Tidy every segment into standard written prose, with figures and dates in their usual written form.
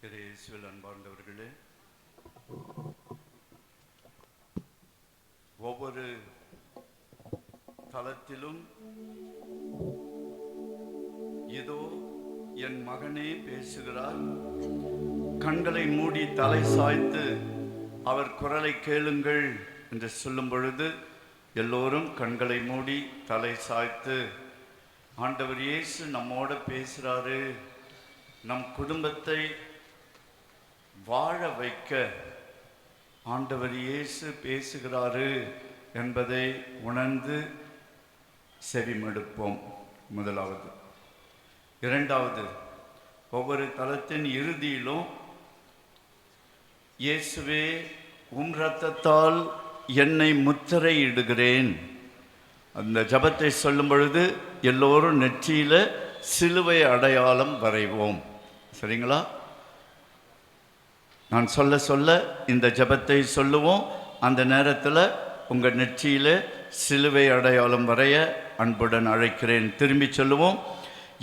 இயேசுவில் அன்பார்ந்தவர்களே, ஒவ்வொரு தளத்திலும் இதோ என் மகனே பேசுகிறார், கண்களை மூடி தலை சாய்த்து அவர் குரலை கேளுங்கள் என்று சொல்லும் பொழுது எல்லோரும் கண்களை மூடி தலை சாய்த்து ஆண்டவர் இயேசு நம்மோட பேசுகிறாரு, நம் குடும்பத்தை வாழ வைக்க ஆண்டவர் இயேசு பேசுகிறாரு என்பதை உணர்ந்து செவிமடுப்போம். முதலாவது. இரண்டாவது, ஒவ்வொரு தலத்தின் இறுதியிலும் இயேசுவே உம் இரத்தத்தால் என்னை முத்திரையிடுகிறேன், அந்த ஜபத்தை சொல்லும் பொழுது எல்லோரும் நெற்றியில சிலுவை அடையாளம் வரைவோம். சரிங்களா? நான் சொல்ல சொல்ல இந்த ஜபத்தை சொல்லுவோம். அந்த நேரத்தில் உங்கள் நெற்றியில சிலுவை அடையாளம் வரைய அன்புடன் அழைக்கிறேன். திரும்பி சொல்லுவோம்.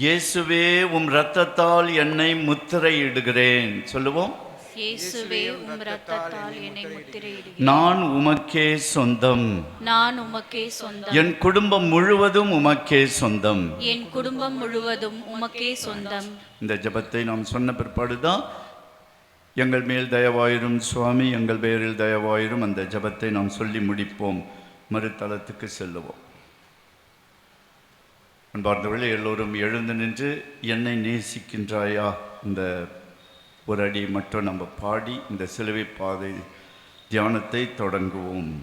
இயேசுவே உம் இரத்தத்தால் என்னை முத்திரையிடுகிறேன். சொல்லுவோம். இயேசுவே உம் இரத்தத்தால் என்னை முத்திரையிடுகிறேன். நான் உமக்கே சொந்தம். நான் உமக்கே சொந்தம். என் குடும்பம் முழுவதும் உமக்கே சொந்தம். என் குடும்பம் முழுவதும் உமக்கே சொந்தம். இந்த ஜபத்தை நாம் சொன்ன பிற்பாடுதான் எங்கள் மேல் தயவாயிரும் சுவாமி, எங்கள் பேரில் தயவாயிரும், அந்த ஜபத்தை நாம் சொல்லி முடிப்போம். மறுதளத்துக்கு செல்லுவோம். அன்பார்ந்தவர்களே, எல்லோரும் எழுந்து நின்று என்னை நேசிக்கின்றாயா இந்த ஒரு அடி மட்டும் நம்ம பாடி இந்த சிலுவை பாதை தியானத்தை தொடங்குவோம்.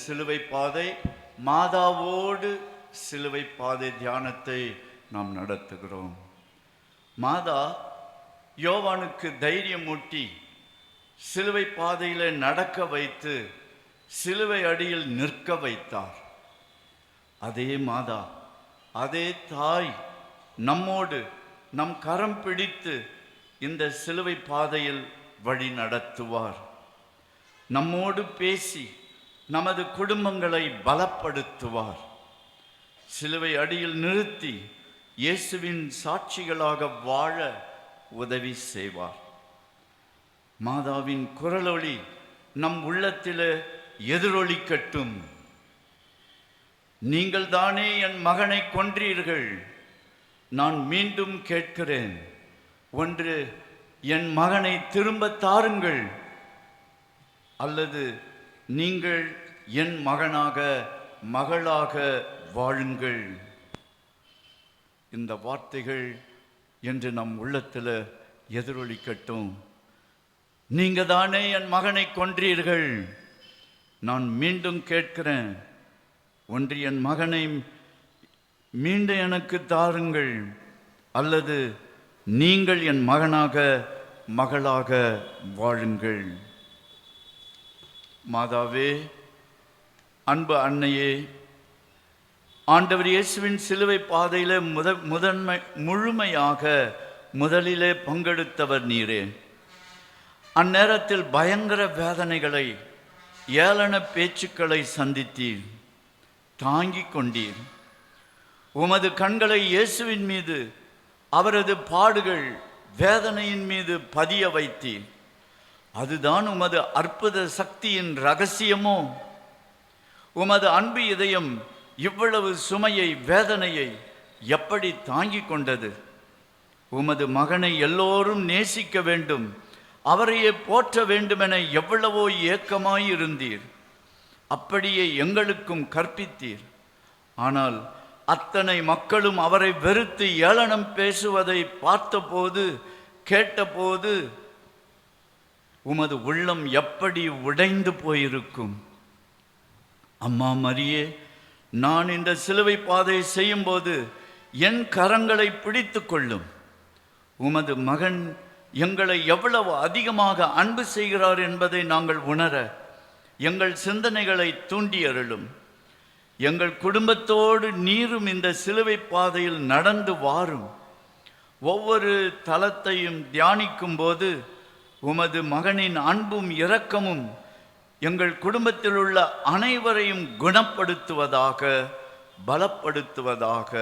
சிலுவை பாதை மாதாவோடு சிலுவை பாதை தியானத்தை நாம் நடத்துகிறோம். மாதா யோவானுக்கு தைரியம் ஊட்டி சிலுவை பாதையில நடக்க வைத்து சிலுவை அடியில் நிற்க வைத்தார். அதே மாதா, அதே தாய் நம்மோடு நம் கரம் பிடித்து இந்த சிலுவை பாதையில் வழி நடத்துவார். நம்மோடு பேசி நமது குடும்பங்களை பலப்படுத்துவார். சிலுவை அடியில் நிறுத்தி இயேசுவின் சாட்சிகளாக வாழ உதவி செய்வார். மாதாவின் குரலொளி நம் உள்ளத்தில் எதிரொலிக்கட்டும். நீங்கள் தானே என் மகனை கொன்றீர்கள், நான் மீண்டும் கேட்கிறேன், ஒன்று என் மகனை திரும்ப தாருங்கள், அல்லது நீங்கள் என் மகனாக மகளாக வாழுங்கள். இந்த வார்த்தைகள் என்று நம் உள்ளத்தில் எதிரொலிக்கட்டும். நீங்க தானே என் மகனை கொன்றீர்கள், நான் மீண்டும் கேட்கிறேன், ஒன்று என் மகனை மீண்டும் எனக்கு தாருங்கள், அல்லது நீங்கள் என் மகனாக மகளாக வாழுங்கள். மாதாவே, அன்பு அன்னையே, ஆண்டவர் இயேசுவின் சிலுவை பாதையில் முழுமையாக முதலிலே பங்கெடுத்தவர் நீரே. அந்நேரத்தில் பயங்கர வேதனைகளை, ஏளன பேச்சுக்களை சந்தித்தீர், தாங்கிக் கொண்டீர். உமது கண்களை இயேசுவின் மீது, அவரது பாடுகள் வேதனையின் மீது பதிய வைத்தீர். அதுதான் உமது அற்புத சக்தியின் இரகசியமோ? உமது அன்பு இதயம் இவ்வளவு சுமையை, வேதனையை எப்படி தாங்கிக் கொண்டது? உமது மகனை எல்லோரும் நேசிக்க வேண்டும், அவரையே போற்ற வேண்டுமென எவ்வளவோ ஏக்கமாயிருந்தீர். அப்படியே எங்களுக்கும் கற்பித்தீர். ஆனால் அத்தனை மக்களும் அவரை வெறுத்து ஏளனம் பேசுவதை பார்த்தபோது, கேட்டபோது உமது உள்ளம் எப்படி உடைந்து போயிருக்கும்? அம்மா மரியே, நான் இந்த சிலுவை பாதையை செய்யும்போது என் கரங்களை பிடித்து கொள்ளும். உமது மகன் எங்களை எவ்வளவு அதிகமாக அன்பு செய்கிறார் என்பதை நாங்கள் உணர எங்கள் சிந்தனைகளை தூண்டி அருளும். எங்கள் குடும்பத்தோடு நீரும் இந்த சிலுவை பாதையில் நடந்து வாரும். ஒவ்வொரு தலத்தையும் தியானிக்கும் போது உமது மகனின் அன்பும் இரக்கமும் எங்கள் குடும்பத்தில் உள்ள அனைவரையும் குணப்படுத்துவதாக, பலப்படுத்துவதாக.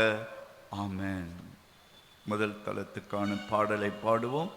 ஆமென். முதல் தலத்துக்கான பாடலை பாடுவோம்.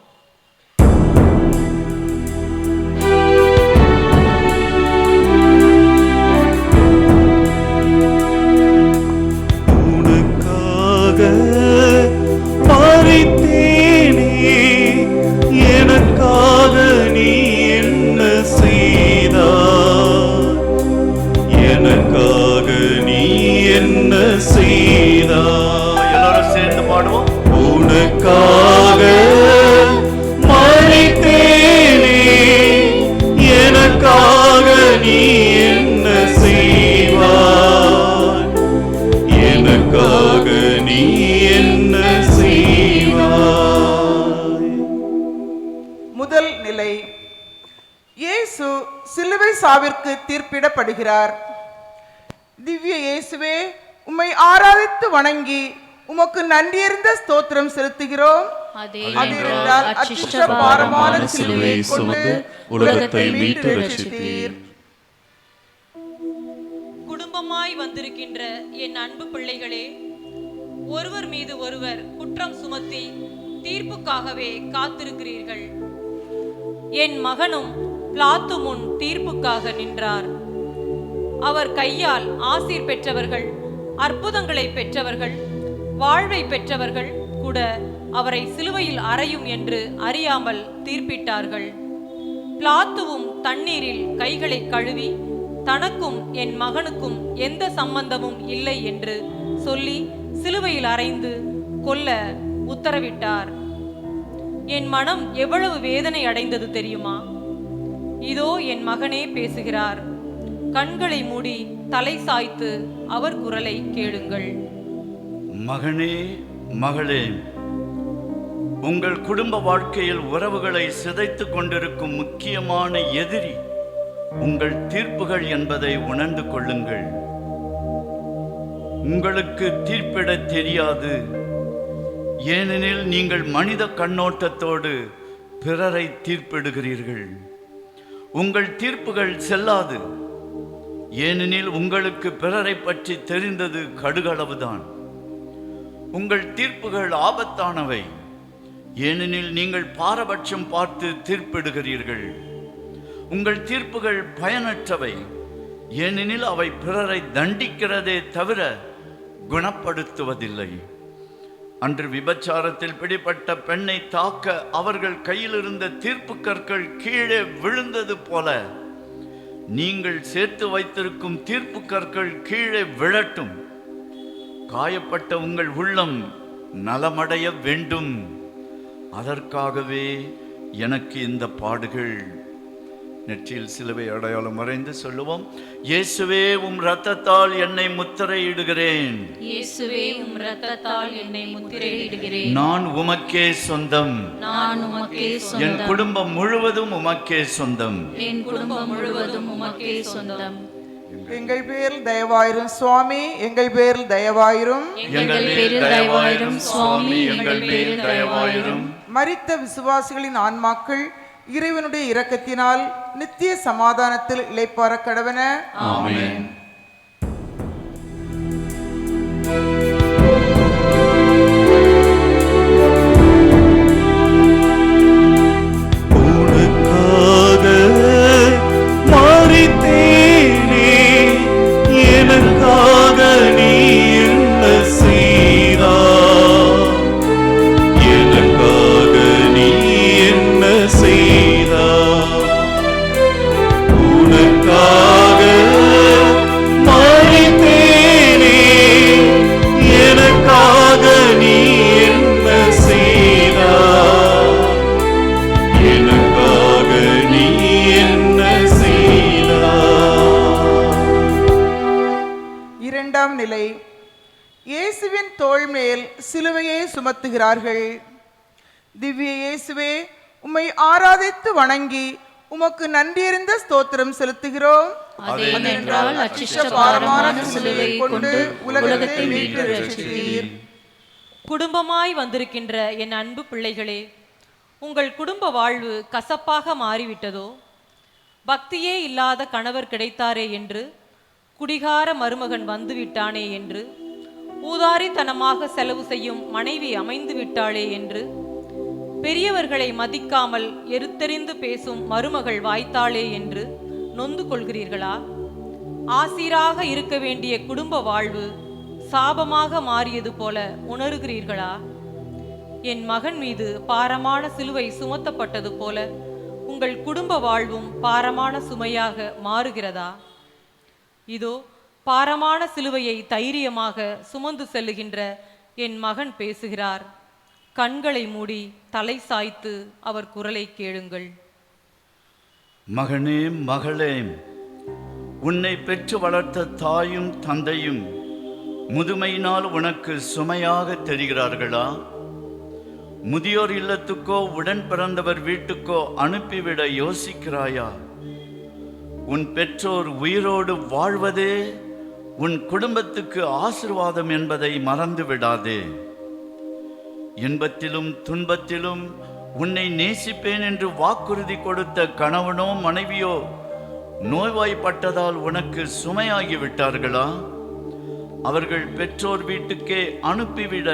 சாவிற்கு தீர்ப்பிடப்படுகிறார். திவ்ய இயேசுவே, உம்மை ஆராதித்து வணங்கி உமக்கு நன்றியறிந்த ஸ்தோத்திரம் செலுத்துகிறோம். அதேனென்றால் அச்சிஷ்ட பாரமான சிலுவையை சுமந்து உலகத்தை மீட்டு ரட்சித்தீர். குடும்பமாய் வந்திருக்கின்ற என் அன்பு பிள்ளைகளே, ஒருவர் மீது ஒருவர் குற்றம் சுமத்தி தீர்ப்புக்காகவே காத்திருக்கிறீர்கள். என் மகனும் பிலாத்து முன் தீர்ப்புக்காக நின்றார். அவர் கையால் ஆசீர் பெற்றவர்கள், அற்புதங்களை பெற்றவர்கள், வாழ்வை பெற்றவர்கள் கூட அவரை சிலுவையில் அறையும் என்று அறியாமல் தீர்ப்பிட்டார்கள். பிலாத்துவும் தண்ணீரில் கைகளை கழுவி தனக்கும் என் மகனுக்கும் எந்த சம்பந்தமும் இல்லை என்று சொல்லி சிலுவையில் அறைந்து கொல்ல உத்தரவிட்டார். என் மனம் எவ்வளவு வேதனை அடைந்தது தெரியுமா? இதோ என் மகனே பேசுகிறார். கண்களை மூடி தலை சாய்த்து அவர் குரலை கேளுங்கள். மகனே, மகளே, உங்கள் குடும்ப வாழ்க்கையில் உறவுகளை சிதைத்து கொண்டிருக்கும் முக்கியமான எதிரி உங்கள் தீர்ப்புகள் என்பதை உணர்ந்து கொள்ளுங்கள். உங்களுக்கு தீர்ப்பிட தெரியாது, ஏனெனில் நீங்கள் மனித கண்ணோட்டத்தோடு பிறரை தீர்ப்பிடுகிறீர்கள். உங்கள் தீர்ப்புகள் செல்லாது, ஏனெனில் உங்களுக்கு பிறரை பற்றி தெரிந்தது கடுகளவுதான். உங்கள் தீர்ப்புகள் ஆபத்தானவை, ஏனெனில் நீங்கள் பாரபட்சம் பார்த்து தீர்ப்பிடுகிறீர்கள். உங்கள் தீர்ப்புகள் பயனற்றவை, ஏனெனில் அவை பிறரை தண்டிக்கிறதே தவிர குணப்படுத்துவதில்லை. அன்று விபச்சாரத்தில் பிடிபட்ட பெண்ணை தாக்க அவர்கள் கையில் இருந்த தீர்ப்பு கற்கள் கீழே விழுந்தது போல நீங்கள் சேர்த்து வைத்திருக்கும் தீர்ப்பு கற்கள் கீழே விழட்டும். காயப்பட்ட உங்கள் உள்ளம் நலமடைய வேண்டும். அதற்காகவே எனக்கு இந்த பாடுகள். நெற்றியில் சிலுவை அடையாளம் வரைந்து சொல்லுவோம். இயேசுவே, உம் இரத்தத்தால் என்னை முத்திரையிடுகிறேன். இயேசுவே, உம் இரத்தத்தால் என்னை முத்திரையிடுகிறேன். நான் உமக்கே சொந்தம். நான் உமக்கே சொந்தம். என் குடும்பம் முழுவதும் உமக்கே சொந்தம். என் குடும்பம் முழுவதும் உமக்கே சொந்தம். எங்கள் பேரில் தயவாயிரும் சுவாமி, எங்கள் பேரில் தயவாயிரும். எங்கள் பேரில் தயவாயிரும் சுவாமி, எங்கள் பேரில் தயவாயிரும். மரித்த விசுவாசிகளின் ஆன்மாக்கள் இறைவனுடைய இரக்கத்தினால் நித்திய சமாதானத்தில் இளைப்பாற கடவன. ஆமென். உனக்காக மரித்தேனே, எனக்காக நீ என்ன செய்தாய்? எனக்காக நீ என்ன செய்தாய்? உனக்காக மரித்தேனே, எனக்காக நீ என்ன செய்தாய்? எனக்காக நீ என்ன செய்தாய்? இரண்டாம் நிலை. இயேசுவின் தோள் மேல் சிலுவையை சுமத்துகிறார்கள். திவ்ய இயேசுவே, உம்மை ஆராதித்து வணங்கி உமக்கு நன்றியறிந்த ஸ்தோத்திரம் செலுத்துகிறோம். அதேனென்றால் அச்சிஷ்ட பாரமான பாரமான சிலுவை கொண்டு உலகத்தை மீட்டு ரட்சித்தீர். குடும்பமாய் வந்திருக்கின்ற என் அன்பு பிள்ளைகளே, உங்கள் குடும்ப வாழ்வு கசப்பாக மாறிவிட்டதோ? பக்தியே இல்லாத கணவர் கிடைத்தாரே என்று, குடிகார மருமகன் வந்துவிட்டானே என்று, ஊதாரித்தனமாக செலவு செய்யும் மனைவி அமைந்து விட்டாளே என்று, பெரியவர்களை மதிக்காமல் எருத்தெறிந்து பேசும் மருமகள் வாய்த்தாளே என்று நொந்து கொள்கிறீர்களா? ஆசீராக இருக்க வேண்டிய குடும்ப வாழ்வு சாபமாக மாறியது போல உணர்கிறீர்களா? என் மகன் மீது பாரமான சிலுவை சுமத்தப்பட்டது போல உங்கள் குடும்ப வாழ்வும் பாரமான சுமையாக மாறுகிறதா? இதோ பாரமான சிலுவையை தைரியமாக சுமந்து செல்லுகின்ற என் மகன் பேசுகிறார். கண்களை மூடி தலை சாய்த்து அவர் குரலை கேளுங்கள். மகனே, மகளே, உன்னை பெற்று வளர்த்த தாயும் தந்தையும் முதுமையினால் உனக்கு சுமையாக தெரிகிறார்களா? முதியோர் இல்லத்துக்கோ உடன் பிறந்தவர் வீட்டுக்கோ அனுப்பிவிட யோசிக்கிறாயா? உன் பெற்றோர் உயிரோடு வாழ்வதே உன் குடும்பத்துக்கு ஆசீர்வாதம் என்பதை மறந்து விடாதே. இன்பத்திலும் துன்பத்திலும் உன்னை நேசிப்பேன் என்று வாக்குறுதி கொடுத்த கணவனோ மனைவியோ நோய்வாய்ப்பட்டதால் உனக்கு சுமையாகி விட்டார்களா? அவர்கள் பெற்றோர் வீட்டுக்கே அனுப்பிவிட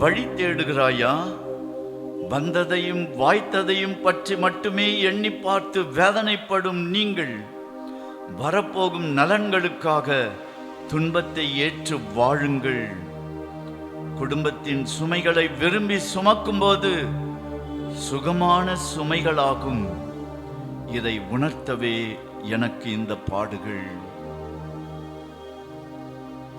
வழி தேடுகிறாயா? வந்ததையும் வாய்த்ததையும் பற்றி மட்டுமே எண்ணி பார்த்து வேதனைப்படும் நீங்கள் வரப்போகும் நலன்களுக்காக துன்பத்தை ஏற்று வாழுங்கள். குடும்பத்தின் சுமைகளை விரும்பி சுமக்கும்போது சுகமான சுமைகளாகும். இதை உணர்த்தவே எனக்கு இந்த பாடுகள்.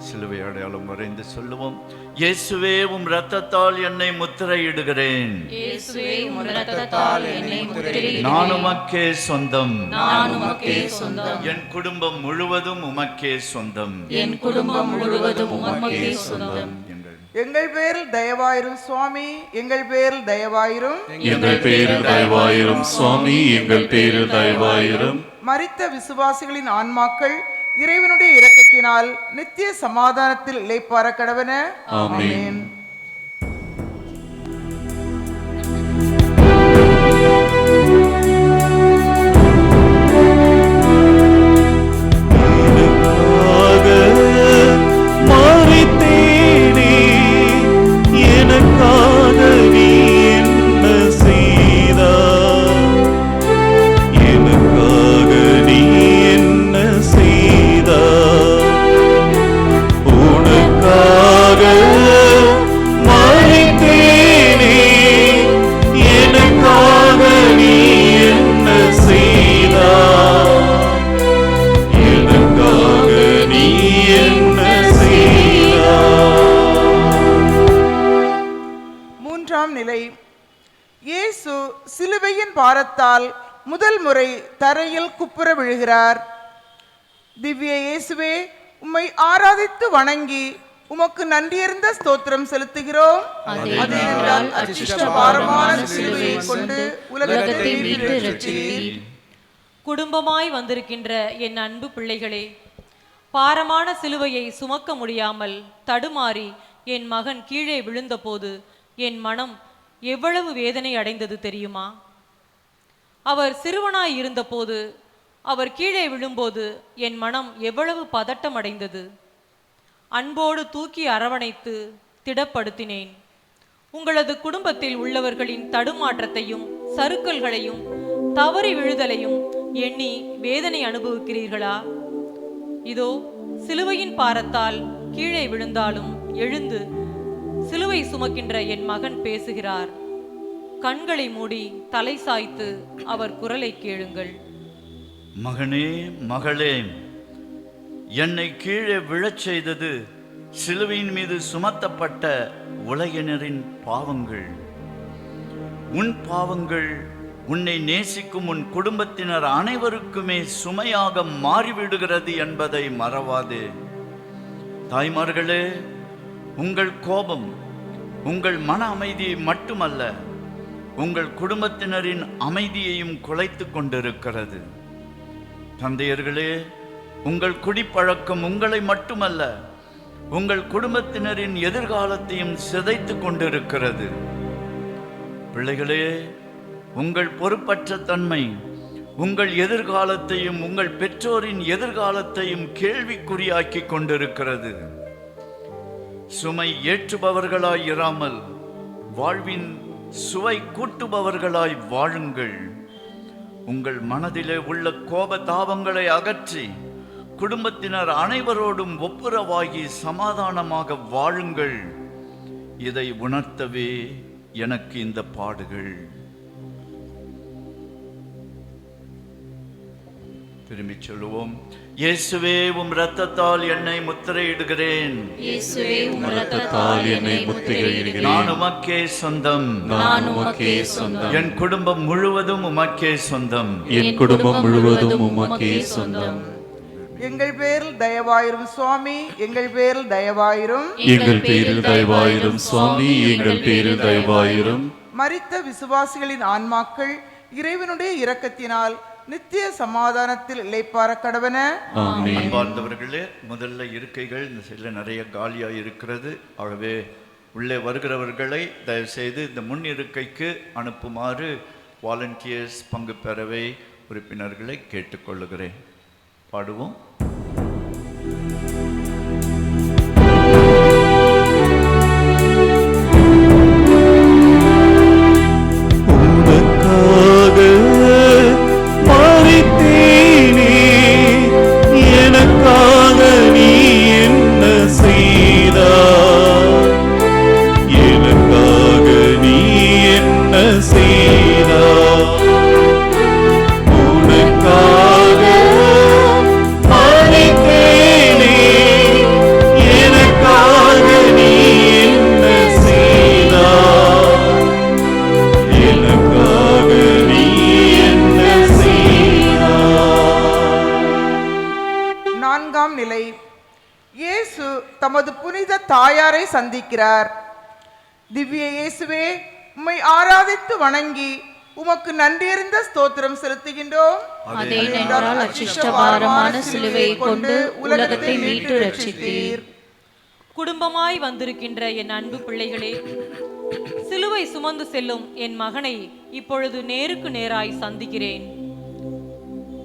சிலுவை அடையாளம் வரைந்து சொல்லுவோம். இயேசுவே, உம் இரத்தத்தால் என்னை முத்திரையிடுகிறேன். இயேசுவே, உம் இரத்தத்தால் என்னை முத்திரையிடுகிறேன். நான் உமக்கே சொந்தம். நான் உமக்கே சொந்தம். என் குடும்பம் முழுவதும் உமக்கே சொந்தம். என் குடும்பம் முழுவதும் உமக்கே சொந்தம். எங்கள் பேரில் தயவாயிரும் சுவாமி, எங்கள் பேரில் தயவாயிரும். எங்கள் பேரில் தயவாயிரும் சுவாமி, எங்கள் பேரில் தயவாயிரும். மரித்த விசுவாசிகளின் ஆன்மாக்கள் இறைவனுடைய இரக்கத்தினால் நித்திய சமாதானத்தில் இளைப்பாற கடவன. ஆமென். இயேசு சிலுவையின் பாரத்தால் முதல் முறை தரையில் குப்புற விழுகிறார். திவ்ய இயேசுவே, உம்மை ஆராதித்து வணங்கி உமக்கு நன்றியறிந்த ஸ்தோத்திரம் செலுத்துகிறோம். அதேனென்றால் அச்சிஷ்ட பாரமான சிலுவையை கொண்டு உலகத்தை மீட்டு ரட்சித்தீர். குடும்பமாய் வந்திருக்கின்ற என் அன்பு பிள்ளைகளே, பாரமான சிலுவையை சுமக்க முடியாமல் தடுமாறி என் மகன் கீழே விழுந்தபோது என் மனம் எவ்வளவு வேதனை அடைந்தது தெரியுமா? அவர் சிறுவனாய் இருந்தபோது, அவர் கீழே விழும்போது என் மனம் எவ்வளவு பதட்டம் அடைந்தது. அன்போடு தூக்கி அரவணைத்து திடப்படுத்தினேன். உங்களது குடும்பத்தில் உள்ளவர்களின் தடுமாற்றத்தையும் சறுக்கல்களையும் தவறி விழுதலையும் எண்ணி வேதனை அனுபவிக்கிறீர்களா? இதோ சிலுவையின் பாரத்தால் கீழே விழுந்தாலும் எழுந்து சிலுவை சுமக்கின்ற என் மகன் பேசுகிறார். கண்களை மூடி தலை சாய்த்து அவர் குரலை கேளுங்கள். மகனே, மகளே, என்னை கீழே விழச் செய்தது சிலுவையின் மீது சுமத்தப்பட்ட உலகினரின் பாவங்கள். உன் பாவங்கள் உன்னை நேசிக்கும் உன் குடும்பத்தினர் அனைவருக்குமே சுமையாக மாறிவிடுகிறது என்பதை மறவாதே. தாய்மார்களே, உங்கள் கோபம் உங்கள் மன அமைதியை மட்டுமல்ல, உங்கள் குடும்பத்தினரின் அமைதியையும் குலைத்து கொண்டிருக்கிறது. தந்தையர்களே, உங்கள் குடிப்பழக்கம் உங்களை மட்டுமல்ல, உங்கள் குடும்பத்தினரின் எதிர்காலத்தையும் சிதைத்து கொண்டிருக்கிறது. பிள்ளைகளே, உங்கள் பொறுப்பற்ற தன்மை உங்கள் எதிர்காலத்தையும் உங்கள் பெற்றோரின் எதிர்காலத்தையும் கேள்விக்குறியாக்கி கொண்டிருக்கிறது. சுமை ஏற்றுபவர்களாய் இராமல் வாழ்வின் சுவை கூட்டுபவர்களாய் வாழுங்கள். உங்கள் மனதிலே உள்ள கோப தாபங்களை அகற்றி குடும்பத்தினர் அனைவரோடும் ஒப்புரவாகி சமாதானமாக வாழுங்கள். இதை உணர்த்தவே எனக்கு இந்த பாடுகள். திரும்பி சொல்லுவோம். இயேசுவே, உம் இரத்தத்தால் என்னை முத்திரையிடுகிறேன். இயேசுவே, உம் இரத்தத்தால் என்னை முத்திரையிடுகிறேன். நான் உமக்கே சொந்தம். நான் உமக்கே சொந்தம். என் குடும்பம் முழுவதும் உமக்கே சொந்தம். என் குடும்பம் முழுவதும் உமக்கே சொந்தம். எங்கள் பேரில் தயவாயிரும் சுவாமி, எங்கள் பேரில் தயவாயிரும். எங்கள் பேரில் தயவாயிரும் சுவாமி, எங்கள் பேரில் தயவாயிரும். மரித்த விசுவாசிகளின் ஆன்மாக்கள் இறைவனுடைய இரக்கத்தினால் நித்திய சமாதானத்தில் இளைப்பாற கடவன. அன்பார்ந்தவர்களே, முதல்ல இருக்கைகள் இந்த சைடில் நிறைய காலியாக இருக்கிறது. ஆகவே உள்ளே வருகிறவர்களை தயவுசெய்து இந்த முன் இருக்கைக்கு அனுப்புமாறு வாலண்டியர்ஸ் பங்கு பெறவே உறுப்பினர்களை கேட்டுக்கொள்ளுகிறேன். பாடுவோம். இயேசு தமது புனித தாயாரை சந்திக்கிறார். திவ்ய இயேசுவே, உம்மை ஆராதித்து வணங்கி உமக்கு நன்றியறிந்த ஸ்தோத்திரம் செலுத்துகின்றோம். அதேனென்றால் அச்சிஷ்டபாரமான சிலுவையை கொண்டு உலகத்தை மீட்டு ரட்சித்தீர். குடும்பமாய் வந்திருக்கின்ற என் அன்பு பிள்ளைகளே, சிலுவை சுமந்து செல்லும் என் மகனை இப்பொழுது நேருக்கு நேராய் சந்திக்கிறேன்.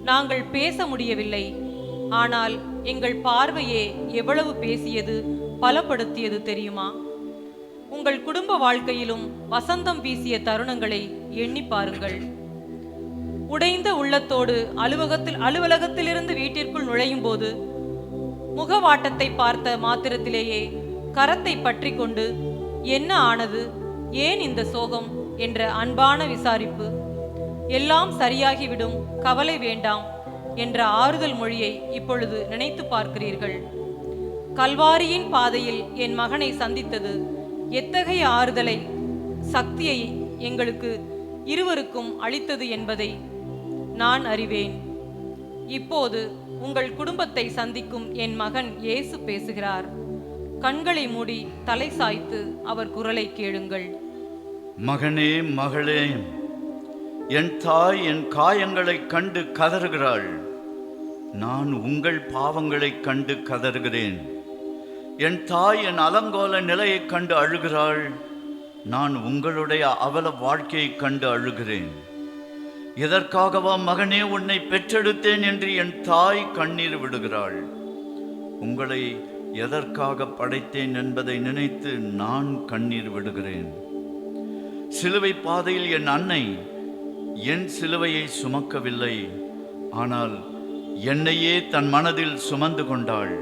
நாங்கள் பேச முடியவில்லை, ஆனால் எங்கள் பார்வையே எவ்வளவு பேசியது, பலப்படுத்தியது தெரியுமா? உங்கள் குடும்ப வாழ்க்கையிலும் வசந்தம் வீசிய தருணங்களை எண்ணி பாருங்கள். உடைந்த உள்ளத்தோடு அலுவலகத்திலிருந்து வீட்டிற்குள் நுழையும் போது முகவாட்டத்தை பார்த்த மாத்திரத்திலேயே கரத்தை பற்றி கொண்டு என்ன ஆனது, ஏன் இந்த சோகம் என்ற அன்பான விசாரிப்பு, எல்லாம் சரியாகிவிடும், கவலை வேண்டாம் என்ற ஆறுதல் மொழியை இப்பொழுது நினைத்து பார்க்கிறீர்கள். கல்வாரியின் பாதையில் என் மகனை சந்தித்தது எத்தகைய ஆறுதலை, சக்தியை எங்களுக்கு இருவருக்கும் அளித்தது என்பதை நான் அறிவேன். இப்போது உங்கள் குடும்பத்தை சந்திக்கும் என் மகன் இயேசு பேசுகிறார். கண்களை மூடி தலை சாய்த்து அவர் குரலை கேளுங்கள். மகனே, மகளே, என் தாய் என் காயங்களை கண்டு கதறுகிறாள். நான் உங்கள் பாவங்களைக் கண்டு கதறுகிறேன். என் தாய் என் அலங்கோல நிலையைக் கண்டு அழுகிறாள். நான் உங்களுடைய அவல வாழ்க்கையைக் கண்டு அழுகிறேன். எதற்காகவா மகனே உன்னை பெற்றெடுத்தேன் என்று என் தாய் கண்ணீர் விடுகிறாள். உங்களை எதற்காக படைத்தேன் என்பதை நினைத்து நான் கண்ணீர் விடுகிறேன். சிலுவை பாதையில் என் அன்னை என் சிலுவையை சுமக்கவில்லை, ஆனால் என்னையே தன் மனதில் சுமந்து கொண்டாள்.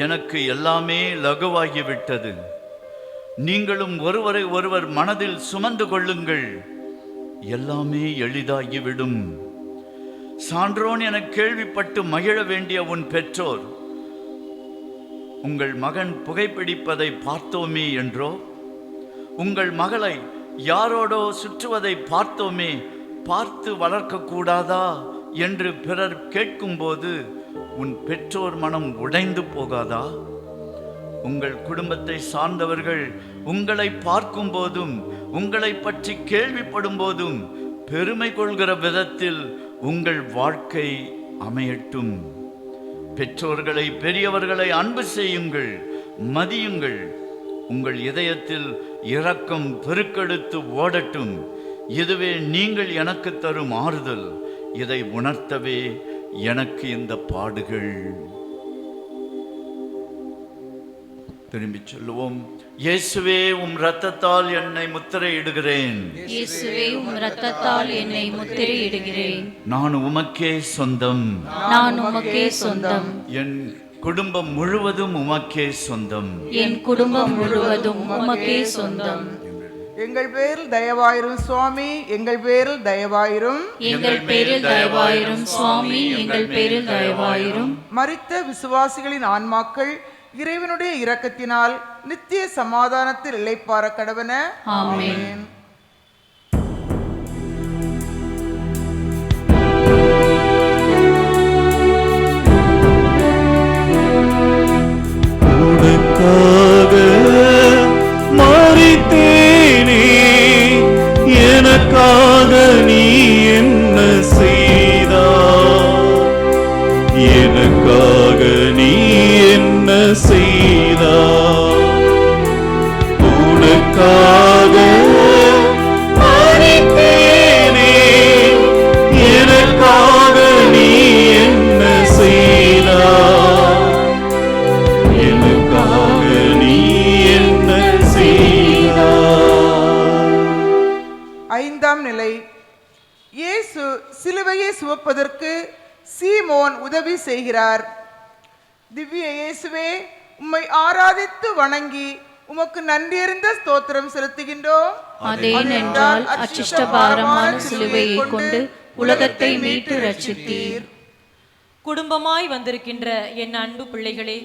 எனக்கு எல்லாமே லகுவாகிவிட்டது. நீங்களும் ஒருவரை ஒருவர் மனதில் சுமந்து கொள்ளுங்கள், எல்லாமே எளிதாகிவிடும். சான்றோன் என கேள்விப்பட்டு மகிழ வேண்டிய உன் பெற்றோர் உங்கள் மகன் புகைப்பிடிப்பதை பார்த்தோமே என்றோ, உங்கள் மகளை யாரோடோ சுற்றுவதை பார்த்தோமே, பார்த்து வளர்க்கக்கூடாதா என்று பிறர் கேட்கும்போது உன் பெற்றோர் மனம் உடைந்து போகாதா? உங்கள் குடும்பத்தை சார்ந்தவர்கள் உங்களை பார்க்கும் போதும் உங்களை பற்றி கேள்விப்படும் போதும் பெருமை கொள்கிற விதத்தில் உங்கள் வாழ்க்கை அமையட்டும். பெற்றோர்களை பெரியவர்களை அன்பு செய்யுங்கள், மதியுங்கள். உங்கள் இதயத்தில் இரக்கம் பெருக்கெடுத்து ஓடட்டும். இதுவே நீங்கள் எனக்கு தரும் ஆறுதல். இதை உணர்த்தவே எனக்கு இந்த பாடுகள். திரும்பி சொல்லுவோம். இயேசுவே உம் இரத்தத்தால் என்னை முத்திரையிடுகிறேன். இயேசுவே உம் இரத்தத்தால் என்னை முத்திரையிடுகிறேன். நான் உமக்கே சொந்தம். நான் உமக்கே சொந்தம். என் குடும்பம் முழுவதும் உமக்கே சொந்தம். என் குடும்பம் முழுவதும் உமக்கே சொந்தம். எங்கள் பேரில் தயவாயிரும் சுவாமி, எங்கள் பேரில் தயவாயிரும். எங்கள் பேரில் தயவாயிரும் சுவாமி, எங்கள் பேரில் தயவாயிரும். மரித்த விசுவாசிகளின் ஆன்மாக்கள் இறைவனுடைய இரக்கத்தினால் நித்திய சமாதானத்தில் இளைப்பாற கடவன. ஆமென். உனக்காக மரித்தேனே, எனக்காக நீ என்ன செய்தாய்? எனக்காக நீ என்ன செய்தாய்? உனக்காக மரித்தேனே, எனக்காக நீ என்ன செய்தாய்? எனக்காக நீ என்ன செய்தாய்? ஐந்தாம் நிலை. இயேசு சிலுவையை சுமப்பதற்கு சீமோன் உதவி செய்கிறார். திவ்ய இயேசுவே, உம்மை ஆராதித்து வணங்கி உமக்கு நன்றியறிந்த ஸ்தோத்திரம் செலுத்துகின்றோம். அதேனென்றால் அச்சிஷ்ட பாரமான சிலுவையை கொண்டு உலகத்தை மீட்டு ரட்சித்தீர். குடும்பமாய் வந்திருக்கின்ற என் அன்பு பிள்ளைகளே,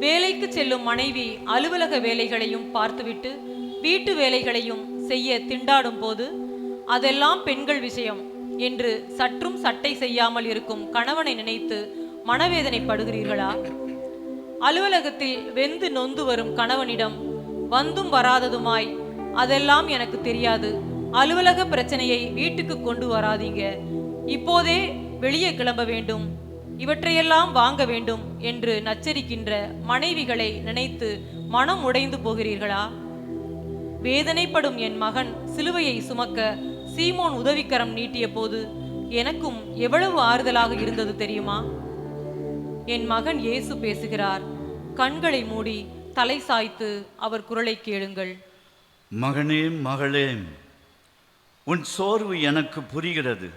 வேலைக்கு செல்லும் மனைவி அலுவலக வேலைகளையும் பார்த்துவிட்டு வீட்டு வேலைகளையும் செய்ய திண்டாடும் போது அதெல்லாம் பெண்கள் விஷயம் என்று சற்றும் சட்டை செய்யாமல் இருக்கும் கணவனை நினைத்து மனவேதனைப்படுகிறீர்களா? அலுவலகத்தில் வெந்து நொந்து வரும் கணவனிடம் வந்தும் வராததுமாய் அதெல்லாம் எனக்கு தெரியாது, அலுவலக பிரச்சனையை வீட்டுக்கு கொண்டு வராதீங்க, இப்போதே வெளியே கிளம்ப வேண்டும், இவற்றையெல்லாம் வாங்க வேண்டும் என்று நச்சரிக்கின்ற மனைவிகளை நினைத்து மனம் உடைந்து போகிறீர்களா? வேதனைப்படும் என் மகன் சிலுவையை சுமக்க சீமோன் உதவிக்கரம் நீட்டிய போது எனக்கும் எவ்வளவு ஆறுதலாக இருந்தது தெரியுமா? என் மகன் இயேசு பேசுகிறார். கண்களை மூடி தலை சாய்த்து அவர் குரலை கேளுங்கள். மகனே, மகளே, உன் சோர்வு எனக்கு புரிகிறது.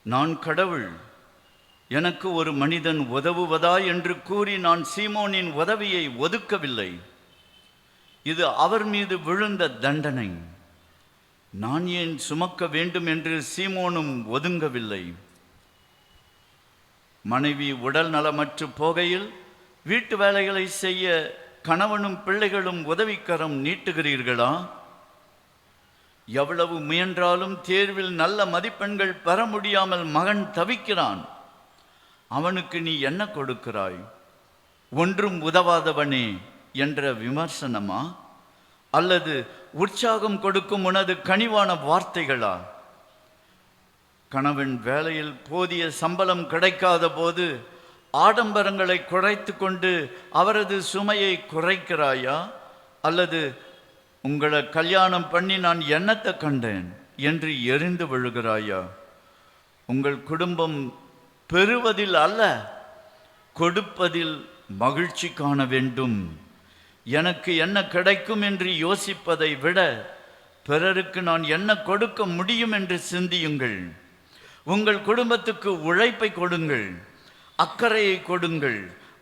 நான் கடவுள். எனக்கு ஒரு மனிதன் உதவுவதா என்று கூறி நான் சீமோனின் உதவியை ஒதுக்கவில்லை. இது அவர் மீது விழுந்த தண்டனை. நான் ஏன் சுமக்க வேண்டும் என்று சீமோனும் ஒதுங்கவில்லை. மனைவி உடல் நலமற்று போகையில் வீட்டு வேலைகளை செய்ய கணவனும் பிள்ளைகளும் உதவிக்கரம் நீட்டுகிறீர்களா? எவ்வளவு முயன்றாலும் தேர்வில் நல்ல மதிப்பெண்கள் பெற முடியாமல் மகன் தவிக்கிறான். அவனுக்கு நீ என்ன கொடுக்கிறாய்? ஒன்றும் உதவாதவனே என்ற விமர்சனமா? அல்லது உற்சாகம் கொடுக்கும் உனது கனிவான வார்த்தைகளா? கணவன் வேலையில் போதிய சம்பளம் கிடைக்காத போது ஆடம்பரங்களை குறைத்து கொண்டு அவரது சுமையை குறைக்கிறாயா? அல்லது உங்களை கல்யாணம் பண்ணி நான் என்னத்தை கண்டேன் என்று எரிந்து விழுகிறாயா? உங்கள் குடும்பம் பெறுவதில் அல்ல, கொடுப்பதில் மகிழ்ச்சி காண வேண்டும். எனக்கு என்ன கிடைக்கும் என்று யோசிப்பதை விட பிறருக்கு நான் என்ன கொடுக்க முடியும் என்று சிந்தியுங்கள். உங்கள் குடும்பத்துக்கு உழைப்பை கொடுங்கள், அக்கறையை கொடுங்கள்,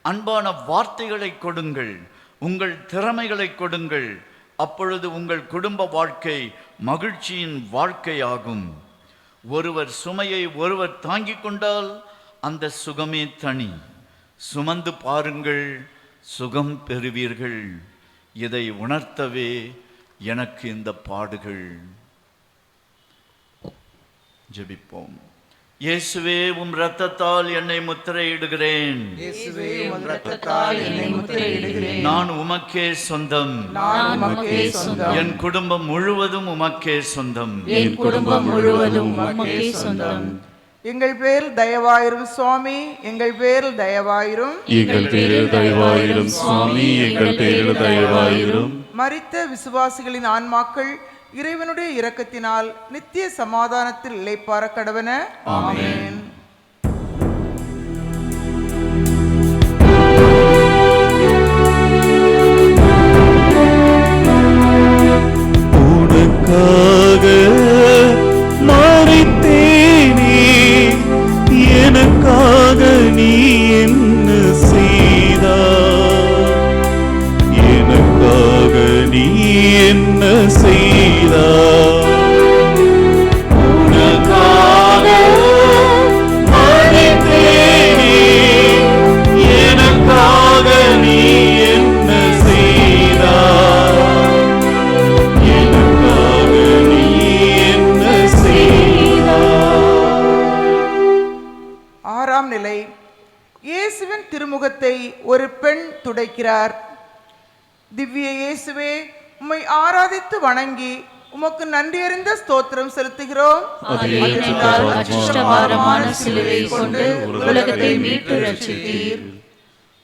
அன்பான வார்த்தைகளை கொடுங்கள், உங்கள் திறமைகளை கொடுங்கள். அப்பொழுது உங்கள் குடும்ப வாழ்க்கை மகிழ்ச்சியின் வாழ்க்கையாகும். ஒருவர் சுமையை ஒருவர் தாங்கிக் கொண்டால் அந்த சுகமே தனி. சுமந்து பாருங்கள், சுகம் பெறுவீர்கள். இதை உணர்த்தவே எனக்கு இந்த பாடுகள். ஜெபிப்போம். இயேசுவே, உம் இரத்தத்தால் என்னை முத்திரையிடுகிறேன். இயேசுவே, உம் இரத்தத்தால் என்னை முத்திரையிடுகிறேன். நான் உமக்கே சொந்தம். நான் உமக்கே சொந்தம். என் குடும்பம் முழுவதும் உமக்கே சொந்தம். என் குடும்பம் முழுவதும் உமக்கே சொந்தம். எங்கள் பேரில் தயவாயிரும் சுவாமி, எங்கள் பேரில் தயவாயிரும். எங்கள் பேரில் தயவாயிரும் சுவாமி, எங்கள் பேரில் தயவாயிரும். மரித்த விசுவாசிகளின் ஆன்மாக்கள் இறைவனுடைய இரக்கத்தினால் நித்திய சமாதானத்தில் இளைப்பாற கடவன. ஆமென். உனக்காக மரித்தேனே, எனக்காக நீ என்ன செய்தாய்? எனக்காக நீ என்ன செய்தாய்? உனக்காக மரித்தேனே, எனக்காக நீ என்ன செய்தாய்? எனக்காக நீ என்ன செய்தாய்? ஆறாம் நிலை. இயேசுவின் திருமுகத்தை ஒரு பெண் துடைக்கிறார். திவ்ய இயேசுவே, உம்மை ஆராதித்து வணங்கி உமக்கு நன்றியறிந்த ஸ்தோத்திரம் செலுத்துகிறோம். அது ஏனென்றால் அச்சிஷ்டபாரமான சிலுவையை கொண்டு உலகத்தை மீட்டு ரட்சித்தீர்.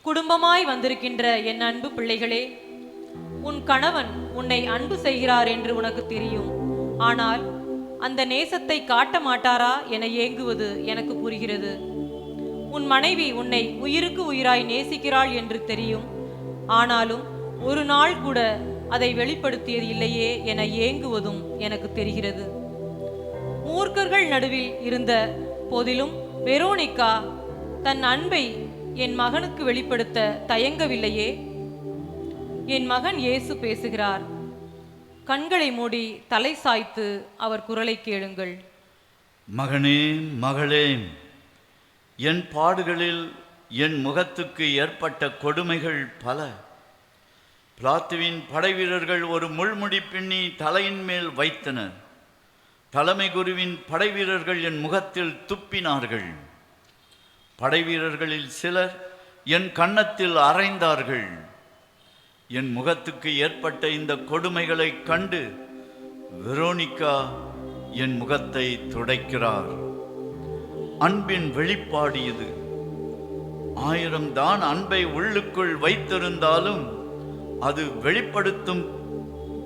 குடும்பமாய் வந்திருக்கின்ற என் அன்பு பிள்ளைகளே, உன் கணவன் உன்னை அன்பு செய்கிறார் என்று உனக்கு தெரியும். ஆனால் அந்த நேசத்தை காட்ட மாட்டாரா என ஏங்குவது எனக்கு புரிகிறது. உன் மனைவி உன்னை உயிருக்கு உயிராய் நேசிக்கிறாள் என்று தெரியும். ஆனாலும் ஒரு நாள் கூட அதை வெளிப்படுத்தியது இல்லையே என ஏங்குவதும் எனக்கு தெரிகிறது. மூர்க்கர்கள் நடுவில் இருந்த போதிலும் வெரோனிகா தன் அன்பை என் மகனுக்கு வெளிப்படுத்த தயங்கவில்லையே. என் மகன் இயேசு பேசுகிறார். கண்களை மூடி தலை சாய்த்து அவர் குரலை கேளுங்கள். மகனே, மகளே, என் பாடுகளில் என் முகத்துக்கு ஏற்பட்ட கொடுமைகள் பல. பிலாத்துவின் படைவீரர்கள் ஒரு முள்முடி பின்னி தலையின் மேல் வைத்தனர். தலைமை குருவின் படைவீரர்கள் என் முகத்தில் துப்பினார்கள். படைவீரர்களில் சிலர் என் கன்னத்தில் அறைந்தார்கள். என் முகத்துக்கு ஏற்பட்ட இந்த கொடுமைகளை கண்டு வெரோனிகா என் முகத்தை துடைக்கிறார். அன்பின் வெளிப்பாடு இது. 1000 தான் அன்பை உள்ளுக்குள் வைத்திருந்தாலும் அது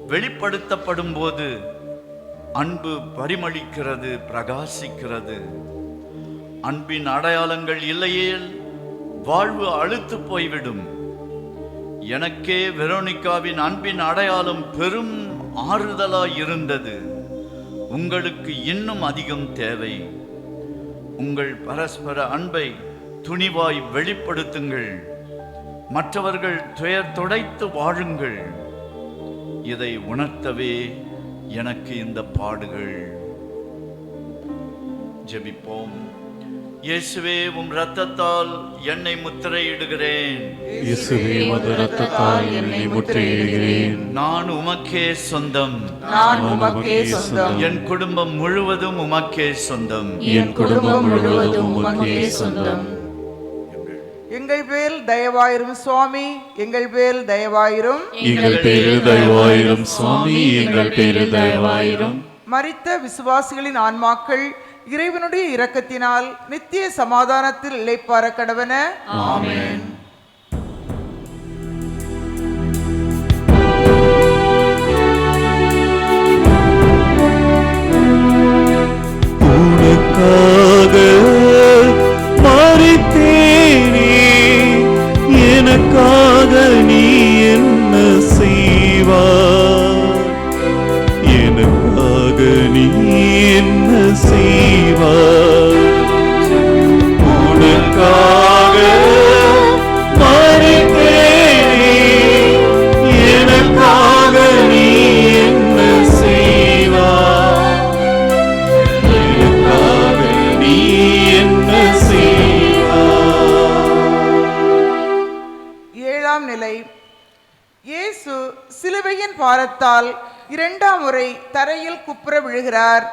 வெளிப்படுத்தப்படும் போது அன்பு பரிமளிக்கிறது, பிரகாசிக்கிறது. அன்பின் அடையாளங்கள் இல்லையேல் வாழ்வு அழுத்து போய்விடும். எனக்கே வெரோனிகாவின் அன்பின் அடையாளம் பெரும் ஆறுதலாய் இருந்தது. உங்களுக்கு இன்னும் அதிகம் தேவை. உங்கள் பரஸ்பர அன்பை துணிவாய் வெளிப்படுத்துங்கள். மற்றவர்கள் துயர் துடைத்து வாழுங்கள். இதை உணர்த்தவே எனக்கு இந்த பாடுகள். ஜெபிப்போம். இயேசுவே, உம் இரத்தத்தால் என்னை முத்திரையிடுகிறேன். இயேசுவே, உமது இரத்தத்தால் என்னை முத்திரையிடுகிறேன். நான் உமக்கே சொந்தம். நான் உமக்கே சொந்தம். என் குடும்பம் முழுவதும் உமக்கே சொந்தம். என் குடும்பம் முழுவதும் உமக்கே சொந்தம். எங்கள் பேரில் தயவாயிரும் சுவாமி, எங்கள் பேரில் தயவாயிரும். எங்கள் பேரில் தயவாயிரும் சுவாமி, எங்கள் பேரில் தயவாயிரும். மரித்த விசுவாசிகளின் ஆன்மாக்கள் இறைவனுடைய இரக்கத்தினால் நித்திய சமாதானத்தில் இளைப்பாற கடவன. ஆமென். உனக்காக மரித்தேனே, எனக்காக நீ என்ன செய்வாய்? எனக்காக நீ என்ன செய்வாய்? உனக்காக மரித்தேனே, எனக்காக நீ என்ன செய்வாய்? எனக்காக நீ என்ன செய்வாய்? ஏழாம் நிலை. இயேசு சிலுவையின் பாரத்தால் இரண்டாம் முறை தரையில் குப்புற விழுகிறார்.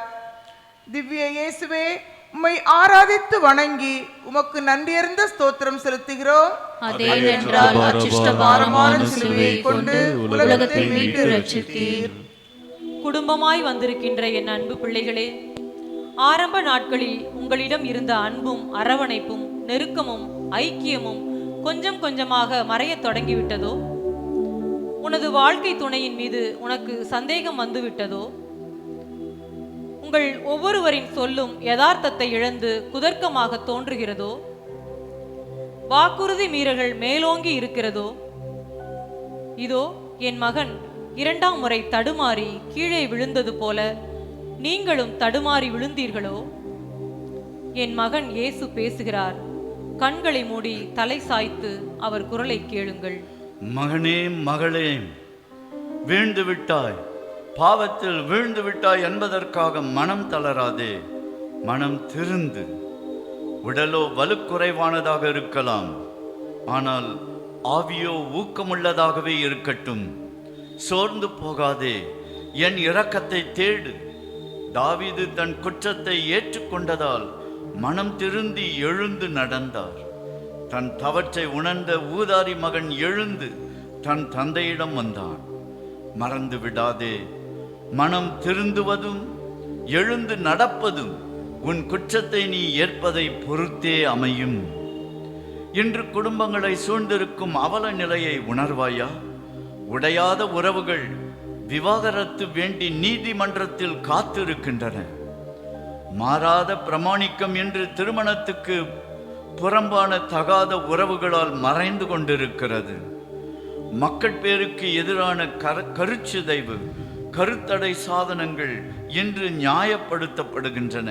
திவ்ய இயேசுவே, உம்மை ஆராதித்து வணங்கி உமக்கு நன்றியறிந்த ஸ்தோத்திரம் செலுத்துகிறோம். அதேனென்றால் அச்சிஷ்ட பாரமான சிலுவையை கொண்டு உலகத்தை மீட்டு ரட்சித்தீர். குடும்பமாய் வந்திருக்கின்ற என் அன்பு பிள்ளைகளே, ஆரம்ப நாட்களில் உங்களிடம் இருந்த அன்பும் அரவணைப்பும் நெருக்கமும் ஐக்கியமும் கொஞ்சம் கொஞ்சமாக மறையத் தொடங்கிவிட்டதோ? உனது வாழ்க்கை துணையின் மீது உனக்கு சந்தேகம் வந்துவிட்டதோ? உங்கள் ஒவ்வொருவரின் சொல்லும் யதார்த்தத்தை இழந்து குதர்க்கமாக தோன்றுகிறதோ? வாக்குறுதி மீறல்கள் மேலோங்கி இருக்கிறதோ? இதோ என் மகன் இரண்டாம் முறை தடுமாறி கீழே விழுந்தது போல நீங்களும் தடுமாறி விழுந்தீர்களோ? என் மகன் இயேசு பேசுகிறார். கண்களை மூடி தலை சாய்த்து அவர் குரலை கேளுங்கள். மகனே, மகளே, வீழ்ந்து விட்டாய், பாவத்தில் வீழ்ந்து விட்டாய் என்பதற்காக மனம் தளராதே. மனம் திருந்து. உடலோ வலுக்குறைவானதாக இருக்கலாம், ஆனால் ஆவியோ ஊக்கமுள்ளதாகவே இருக்கட்டும். சோர்ந்து போகாதே, என் இரக்கத்தை தேடு. தாவீது தன் குற்றத்தை ஏற்றுக்கொண்டதால் மனம் திருந்தி எழுந்து நடந்தார். தன் தவற்றை உணர்ந்த ஊதாரி மகன் எழுந்து தன் தந்தையிடம் வந்தான். மறந்து விடாதே, மனம் திருந்துவதும் எழுந்து நடப்பதும் உன் குற்றத்தை நீ ஏற்பதை பொறுத்தே அமையும். இன்று குடும்பங்களை சூழ்ந்திருக்கும் அவல நிலையை உணர்வாயா? உடையாத உறவுகள் விவாகரத்து வேண்டி நீதிமன்றத்தில் காத்திருக்கின்றன. மாறாத பிரமாணிக்கம் என்று திருமணத்துக்கு புறம்பான தகாத உறவுகளால் மறைந்து கொண்டிருக்கிறது. மக்கள் பேருக்கு எதிரான கருச்சிதைவு, கருத்தடை சாதனங்கள் இன்று நியாயப்படுத்தப்படுகின்றன.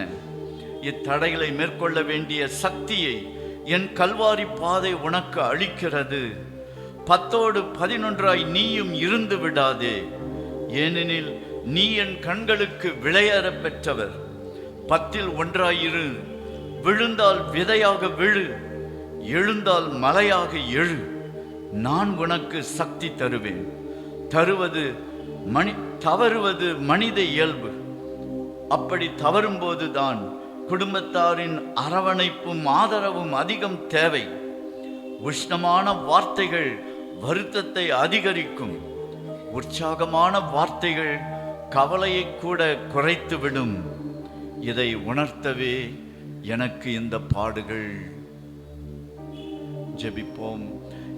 இத்தடைகளை மேற்கொள்ள வேண்டிய சக்தியை என் கல்வாரி பாதை உனக்கு அளிக்கிறது. 10ஓடு 11ஆய் நீயும் இருந்து விடாதே, ஏனெனில் நீ என் கண்களுக்கு விளையாட பெற்றவர். 10இல் 1ஆயிரு. விழுந்தால் விதையாக விழு, எழுந்தால் மலையாக எழு. நான் உனக்கு சக்தி தருவேன். தவறுவது மனித இயல்பு. அப்படி தவறும்போதுதான் குடும்பத்தாரின் அரவணைப்பும் ஆதரவும் அதிகம் தேவை. உஷ்ணமான வார்த்தைகள் வருத்தத்தை அதிகரிக்கும். உற்சாகமான வார்த்தைகள் கவலையை கூட குறைத்துவிடும். இதை உணர்த்தவே எனக்கு இந்த பாடுகள். ஜெபிப்போம்.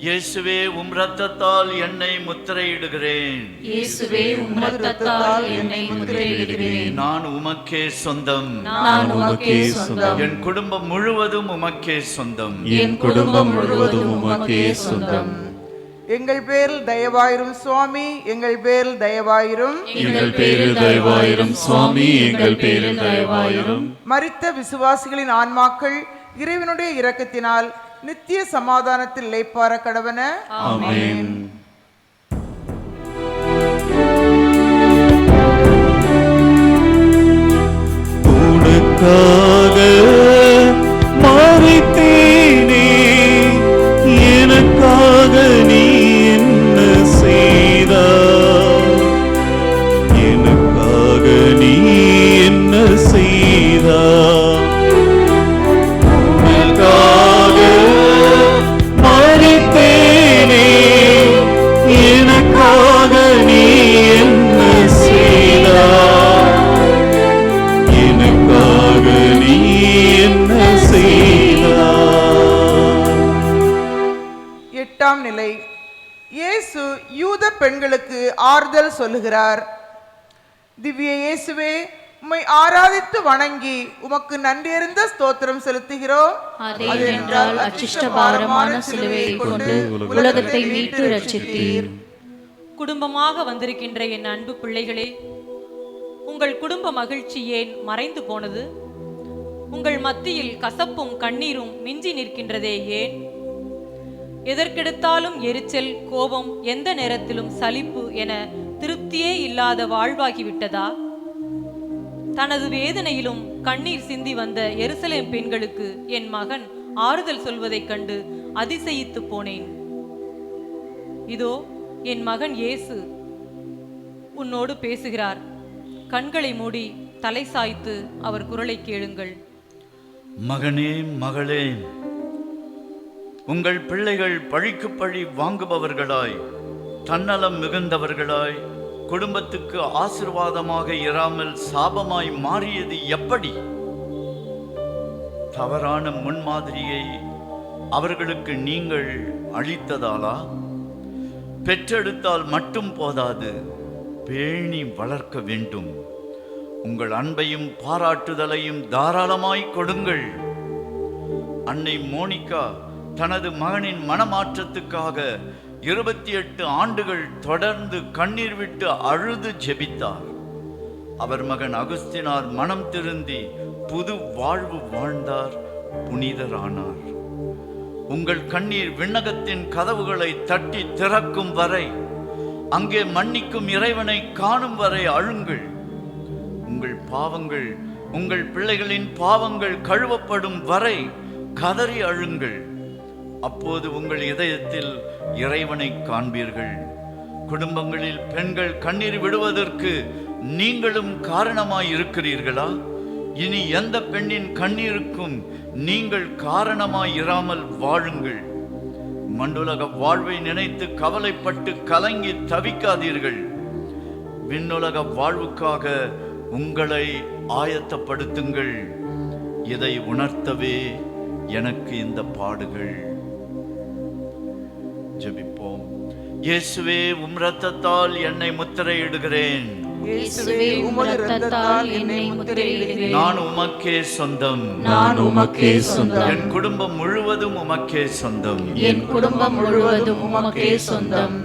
இயேசுவே, உம் இரத்தத்தால் என்னை முத்திரையிடுகிறேன். இயேசுவே, உம் இரத்தத்தால் என்னை முத்திரையிடுகிறேன். நான் உமக்கே சொந்தம். நான் உமக்கே சொந்தம். என் குடும்பம் முழுவதும் உமக்கே சொந்தம். என் குடும்பம் முழுவதும் உமக்கே சொந்தம். எங்கள் பேரில் தயவாயிரும் சுவாமி, எங்கள் பேரில் தயவாயிரும். எங்கள் பேரில் தயவாயிரும் சுவாமி, எங்கள் பேரில் தயவாயிரும். மரித்த விசுவாசிகளின் ஆன்மாக்கள் இறைவனுடைய இரக்கத்தினால் நித்திய சமாதானத்தில் இளைப்பாற கடவன. ஆமென். உனக்காக மரித்தேனே, எனக்காக நீ என்ன செய்தாய்? எனக்காக நீ என்ன செய்தாய்? உனக்காக மரித்தேனே, எனக்காக நீ என்ன செய்தாய்? எனக்காக நிலை. இயேசு யூத பெண்களுக்கு ஆறுதல் சொல்லுகிறார். திவ்ய இயேசுவே, உம்மை ஆராதித்து வணங்கி உமக்கு நன்றியறிந்த ஸ்தோத்திரம் செலுத்துகிறோம். அதேனென்றால் அச்சிஷ்ட பாரமான சிலுவையை கொண்டு உலகத்தை மீட்டு ரட்சித்தீர். குடும்பமாக வந்திருக்கின்ற என் அன்பு பிள்ளைகளே, உங்கள் குடும்ப மகிழ்ச்சி ஏன் மறைந்து போனது? உங்கள் மத்தியில் கசப்பும் கண்ணீரும் மிஞ்சி நிற்கின்றதே ஏன்? எதற்கெடுத்தாலும் எரிச்சல், கோபம், எந்த நேரத்திலும் சலிப்பு என திருப்தியே இல்லாத வாழ்வாகிவிட்டதா? தனது வேதனையிலும் கண்ணீர் சிந்தி வந்த எருசலேம் பெண்களுக்கு என் மகன் ஆறுதல் சொல்வதைக் கண்டு அதிசயித்து போனேன். இதோ என் மகன் இயேசு உன்னோடு பேசுகிறார். கண்களை மூடி தலை சாய்த்து அவர் குரலை கேளுங்கள். மகனே, மகளே, உங்கள் பிள்ளைகள் பழிக்கு பழி வாங்குபவர்களாய், தன்னலம் மிகுந்தவர்களாய், குடும்பத்துக்கு ஆசீர்வாதமாக இராமல் சாபமாய் மாறியது எப்படி? தவறான முன்மாதிரியை அவர்களுக்கு நீங்கள் அளித்ததாலா? பெற்றெடுத்தால் மட்டும் போதாது, பேணி வளர்க்க வேண்டும். உங்கள் அன்பையும் பாராட்டுதலையும் தாராளமாய் கொடுங்கள். அன்னை மோனிகா தனது மகனின் மனமாற்றத்துக்காக 28 ஆண்டுகள் தொடர்ந்து கண்ணீர் விட்டு அழுது ஜெபித்தார். அவர் மகன் அகுஸ்தினார் மனம் திருந்தி புது வாழ்வு வாழ்ந்தார், புனிதரானார். உங்கள் கண்ணீர் விண்ணகத்தின் கதவுகளை தட்டி திறக்கும் வரை, அங்கே மன்னிக்கும் இறைவனை காணும் வரை அழுங்கள். உங்கள் பாவங்கள், உங்கள் பிள்ளைகளின் பாவங்கள் கழுவப்படும் வரை கதறி அழுங்கள். அப்போது உங்கள் இதயத்தில் இறைவனை காண்பீர்கள். குடும்பங்களில் பெண்கள் கண்ணீர் விடுவதற்கு நீங்களும் காரணமாய் இருக்கிறீர்களா? இனி எந்த பெண்ணின் கண்ணீருக்கும் நீங்கள் காரணமாய் இராமல் வாழுங்கள். மண்ணுலக வாழ்வை நினைத்து கவலைப்பட்டு கலங்கி தவிக்காதீர்கள். விண்ணுலக வாழ்வுக்காக உங்களை ஆயத்தப்படுத்துங்கள். இதை உணர்த்தவே எனக்கு இந்த பாடுகள். ஜெபிப்போம். இயேசுவே, உம் இரத்தத்தால் என்னை முத்திரையிடுகிறேன். இயேசுவே, உமது இரத்தத்தால் என்னை முத்திரையிடுகிறேன். நான் உமக்கே சொந்தம். நான் உமக்கே சொந்தம். என் குடும்பம் முழுவதும் உமக்கே சொந்தம். என் குடும்பம் முழுவதும் உமக்கே சொந்தம்.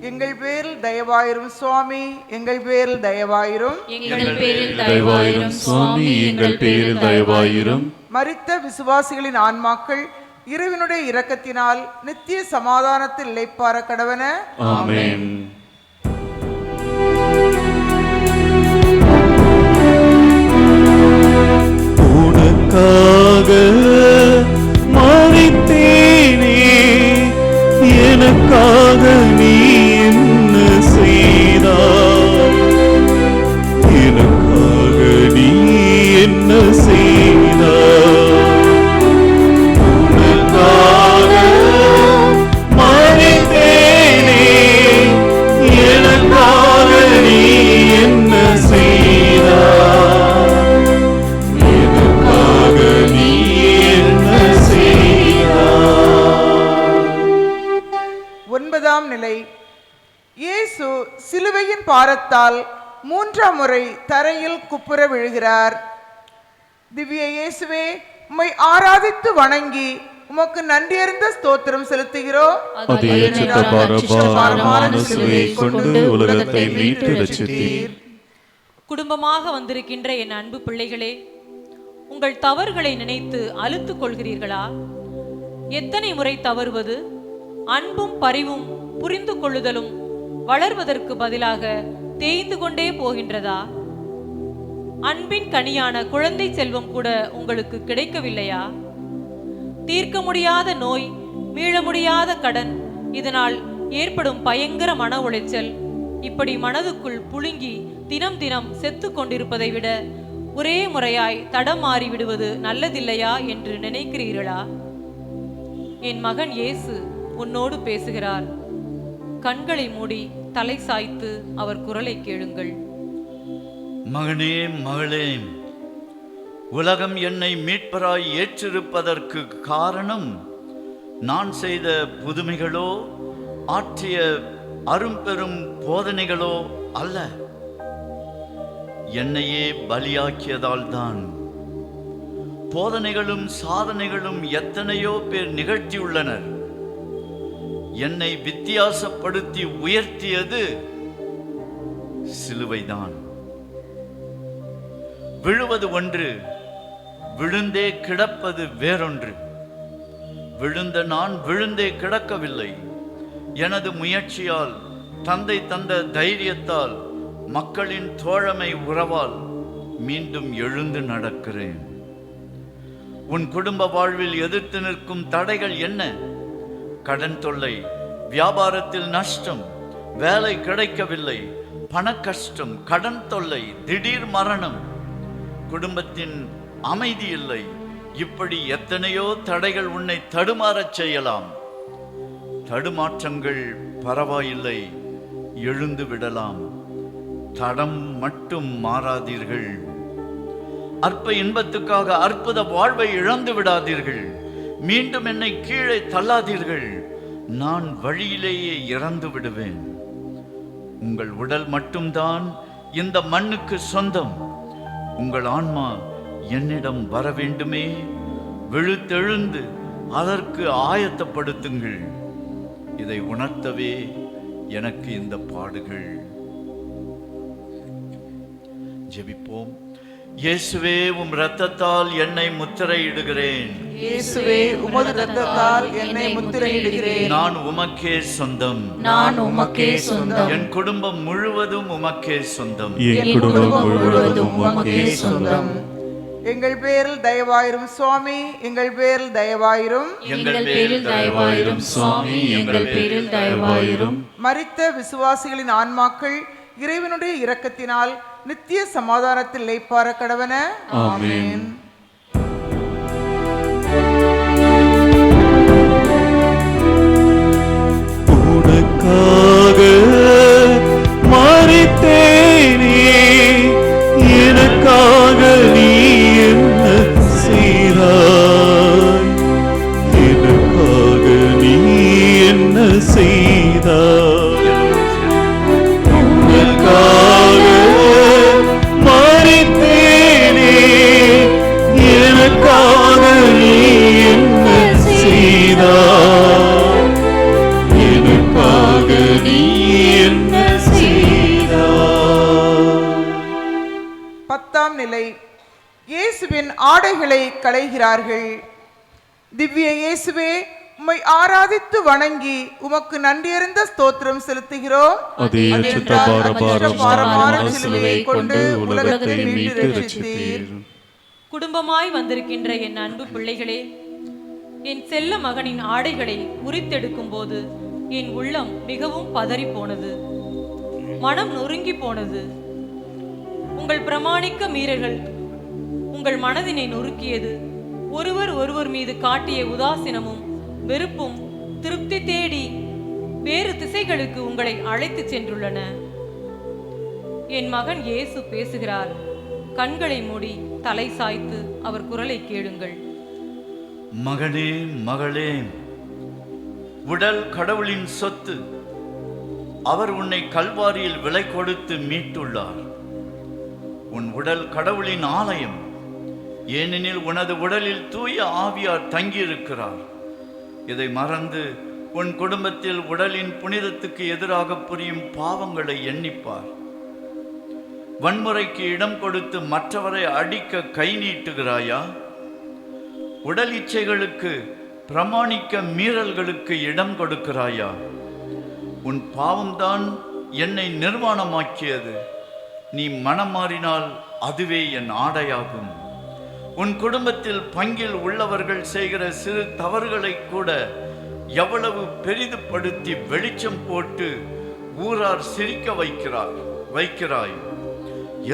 எங்கள் பேரில் தயவாயிரும் சுவாமி, எங்கள் பேரில் தயவாயிரும். எங்கள் பேரில் தயவாயிரும் சுவாமி, எங்கள் பேரில் தயவாயிரும். மரித்த விசுவாசிகளின் ஆன்மாக்கள் இறைவனுடைய இரக்கத்தினால் நித்திய சமாதானத்தில் இளைப்பாற கடவன. ஆமென். உனக்காக மரித்தேனே, எனக்காக நீ என்ன செய்தாய்? எனக்காக நீ என்ன செய்தாய்? உனக்காக மரித்தேனே, எனக்காக நீ என்ன செய்தாய்? எனக்காக நீ என்ன செய்தாய்? 9ஆம் நிலை. இயேசு சிலுவையின் பாரத்தால் 3ஆம் முறை தரையில் குப்புற விழுகிறார். திவ்ய இயேசுவே, உம்மை ஆராதித்து வணங்கி உமக்கு நன்றியறிந்த ஸ்தோத்திரம் செலுத்துகிறோம். அதே சித்தபாரமான சிலுவையை கொண்டு உலகத்தை மீட்டு ரட்சித்தீர். குடும்பமாக வந்திருக்கின்ற என் அன்பு பிள்ளைகளே, உங்கள் தவறுகளை நினைத்து அலுத்துக் கொள்கிறீர்களா? எத்தனை முறை தவறுவது? அன்பும் பரிவும் புரிந்து கொள்ளுதலும் வளர்வதற்கு பதிலாக தேய்ந்து கொண்டே போகின்றதா? அன்பின் கனியான குழந்தை செல்வம் கூட உங்களுக்கு கிடைக்கவில்லையா? தீர்க்க முடியாத நோய், மீள முடியாத கடன், இதனால் ஏற்படும் பயங்கர மன உளைச்சல், இப்படி மனதுக்குள் புழுங்கி தினம் தினம் செத்து கொண்டிருப்பதை விட ஒரே முறையாய் தடமாறி விடுவது நல்லதில்லையா என்று நினைக்கிறீர்களா? என் மகன் இயேசு உன்னோடு பேசுகிறார். கண்களை மூடி தலை சாய்த்து அவர் குரலை கேளுங்கள். மகனே, மகளே, உலகம் என்னை மீட்பராய் ஏற்றிருப்பதற்கு காரணம் நான் செய்த புதுமைகளோ ஆற்றிய அரும்பெரும் போதனைகளோ அல்ல, என்னையே பலியாக்கியதால் தான். போதனைகளும் சாதனைகளும் எத்தனையோ பேர் நிகழ்த்தியுள்ளனர். என்னை வித்தியாசப்படுத்தி உயர்த்தியது சிலுவைதான். விழுவது ஒன்று, விழுந்தே கிடப்பது வேறொன்று. விழுந்த நான் விழுந்தே கிடக்கவில்லை. எனது முயற்சியால், தந்தை தந்த தைரியத்தால், மக்களின் தோழமை உறவால் மீண்டும் எழுந்து நடக்கிறேன். உன் குடும்ப வாழ்வில் எதிர்த்து நிற்கும் தடைகள் என்ன? கடன் தொல்லை, வியாபாரத்தில் நஷ்டம், வேலை கிடைக்கவில்லை, பண கஷ்டம், கடன் தொல்லை, திடீர் மரணம், குடும்பத்தின் அமைதி இல்லை. இப்படி எத்தனையோ தடைகள் உன்னை தடுமாறச் செய்யலாம். தடுமாற்றங்கள் பரவாயில்லை, எழுந்து விடலாம். தடம் மட்டும் மாறாதீர்கள். அற்ப இன்பத்துக்காக அற்புத வாழ்வை இழந்து விடாதீர்கள். மீண்டும் என்னை கீழே தள்ளாதீர்கள். நான் வழியிலேயே இறந்து விடுவேன். உங்கள் உடல் மட்டும்தான் இந்த மண்ணுக்கு சொந்தம். உங்கள் ஆன்மா என்னிடம் வர வேண்டுமே. விழுத்தெழுந்து அதற்கு ஆயத்தப்படுத்துங்கள். இதை உணர்த்தவே எனக்கு இந்த பாடுகள். ஜெபிப்போம். இயேசுவே, உம் இரத்தத்தால் என்னை முத்திரையிடுகிறேன். இயேசுவே, உமது இரத்தத்தால் என்னை முத்திரையிடுகிறேன். நான் உமக்கே சொந்தம். நான் உமக்கே சொந்தம். என் குடும்பம் முழுவதும் உமக்கே சொந்தம். என் குடும்பம் முழுவதும் உமக்கே சொந்தம். எங்கள் பேரில் தயவாயிரும் சுவாமி, எங்கள் பேரில் தயவாயிரும். எங்கள் பேரில் தயவாயிரும் சுவாமி, எங்கள் பேரில் தயவாயிரும். மரித்த விசுவாசிகளின் ஆன்மாக்கள் இறைவனுடைய இரக்கத்தினால் நித்திய சமாதானத்தில் இளைப்பாற கடவன. ஆமென். உனக்காக மரித்தேனே, எனக்காக நீ என்ன செய்தாய்? எனக்காக நீ என்ன செய்தாய்? உனக்காக மரித்தேனே, எனக்காக நீ என்ன செய்தாய்? எனக்காக நீ என்ன செய்தாய்? 10ஆம் நிலை. இயேசுவின் ஆடைகளை களைகிறார்கள். திவ்ய இயேசுவே, உம்மை ஆராதித்து வணங்கி உமக்கு நன்றியறிந்த ஸ்தோத்திரம் செலுத்துகிறோம். அதே அச்சுத்தபாரமான சிலுவையை கொண்டு உலகத்தை மீட்டு ரட்சித்தீர். குடும்பமாய் வந்திருக்கின்ற என் அன்பு பிள்ளைகளே, என் செல்ல மகனின் ஆடைகளை உரித்தெடுக்கும் போது என் உள்ளம் மிகவும் பதறி போனது, மனம் நொறுங்கி போனது. உங்கள் பிரமாணிக்க மீறல்கள் உங்கள் மனதினை நொறுக்கியது. ஒருவர் மீது காட்டிய உதாசீனமும் வெறுப்பும் திருப்தி தேடி வேறு திசைகளுக்கு உங்களை அழைத்து சென்றுள்ளன. என் மகன் இயேசு பேசுகிறார். கண்களை மூடி தலை சாய்த்து அவர் குரலை கேளுங்கள். மகனே, மகளே, உடல் கடவுளின் சொத்து. அவர் உன்னை கல்வாரியில் விலை கொடுத்து மீட்டுள்ளார். உன் உடல் கடவுளின் ஆலயம். ஏனெனில் உனது உடலில் தூய ஆவியார் தங்கியிருக்கிறார். இதை மறந்து உன் குடும்பத்தில் உடலின் புனிதத்துக்கு எதிராக புரியும் பாவங்களை எண்ணிப்பார். வன்முறைக்கு இடம் கொடுத்து மற்றவரை அடிக்க கை நீட்டுகிறாயா? உடல் இச்சைகளுக்கு, பிரமாணிக்க மீறல்களுக்கு இடம் கொடுக்கிறாயா? உன் பாவம்தான் என்னை நிர்வாணமாக்கியது. நீ மனம் மாறினால் அதுவே என் ஆடையாகும். உன் குடும்பத்தில் பங்கில் உள்ளவர்கள் செய்கிற சிறு தவறுகளை கூட எவ்வளவு பெரிதுபடுத்தி வெளிச்சம் போட்டு ஊரார் சிரிக்க வைக்கிறாய்.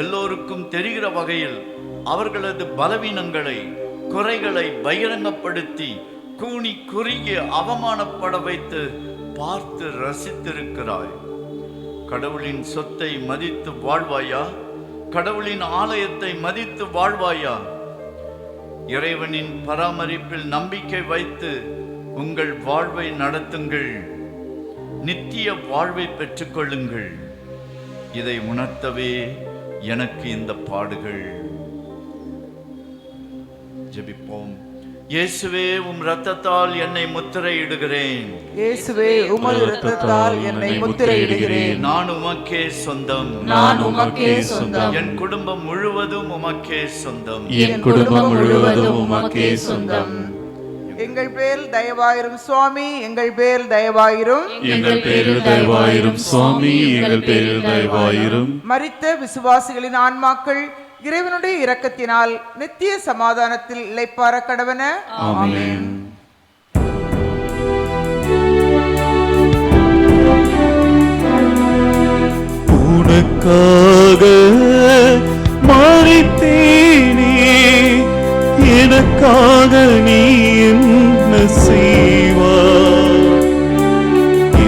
எல்லோருக்கும் தெரிகிற வகையில் அவர்களது பலவீனங்களை, குறைகளை பகிரங்கப்படுத்தி கூனி குறுகி அவமானப்பட வைத்து பார்த்து ரசித்திருக்கிறாய். கடவுளின் சொத்தை மதித்து வாழ்வாயா? கடவுளின் ஆலயத்தை மதித்து வாழ்வாயா? இறைவனின் பராமரிப்பில் நம்பிக்கை வைத்து உங்கள் வாழ்வை நடத்துங்கள். நித்திய வாழ்வை பெற்றுக்கொள்ளுங்கள். இதை உணர்த்தவே எனக்கு இந்த பாடுகள். ஜெபிப்போம். இயேசுவே, உம் இரத்தத்தால் என்னை முத்திரையிடுகிறேன். இயேசுவே, உமது இரத்தத்தால் என்னை முத்திரையிடுகிறேன். நான் உமக்கே சொந்தம். நான் உமக்கே சொந்தம். என் குடும்பம் முழுவதும் உமக்கே சொந்தம். என் குடும்பம் முழுவதும் உமக்கே சொந்தம். எங்கள் பேரில் தயவாயிரும் சுவாமி, எங்கள் பேரில் தயவாயிரும். எங்கள் பேரில் தயவாயிரும் சுவாமி, எங்கள் பேரில் தயவாயிரும். மரித்த விசுவாசிகளின் ஆன்மாக்கள் இறைவனுடைய இரக்கத்தினால் நித்திய சமாதானத்தில் இளைப்பாற கடவன. ஆமென். உனக்காக மரித்தேனே, எனக்காக நீ என்ன செய்வாய்?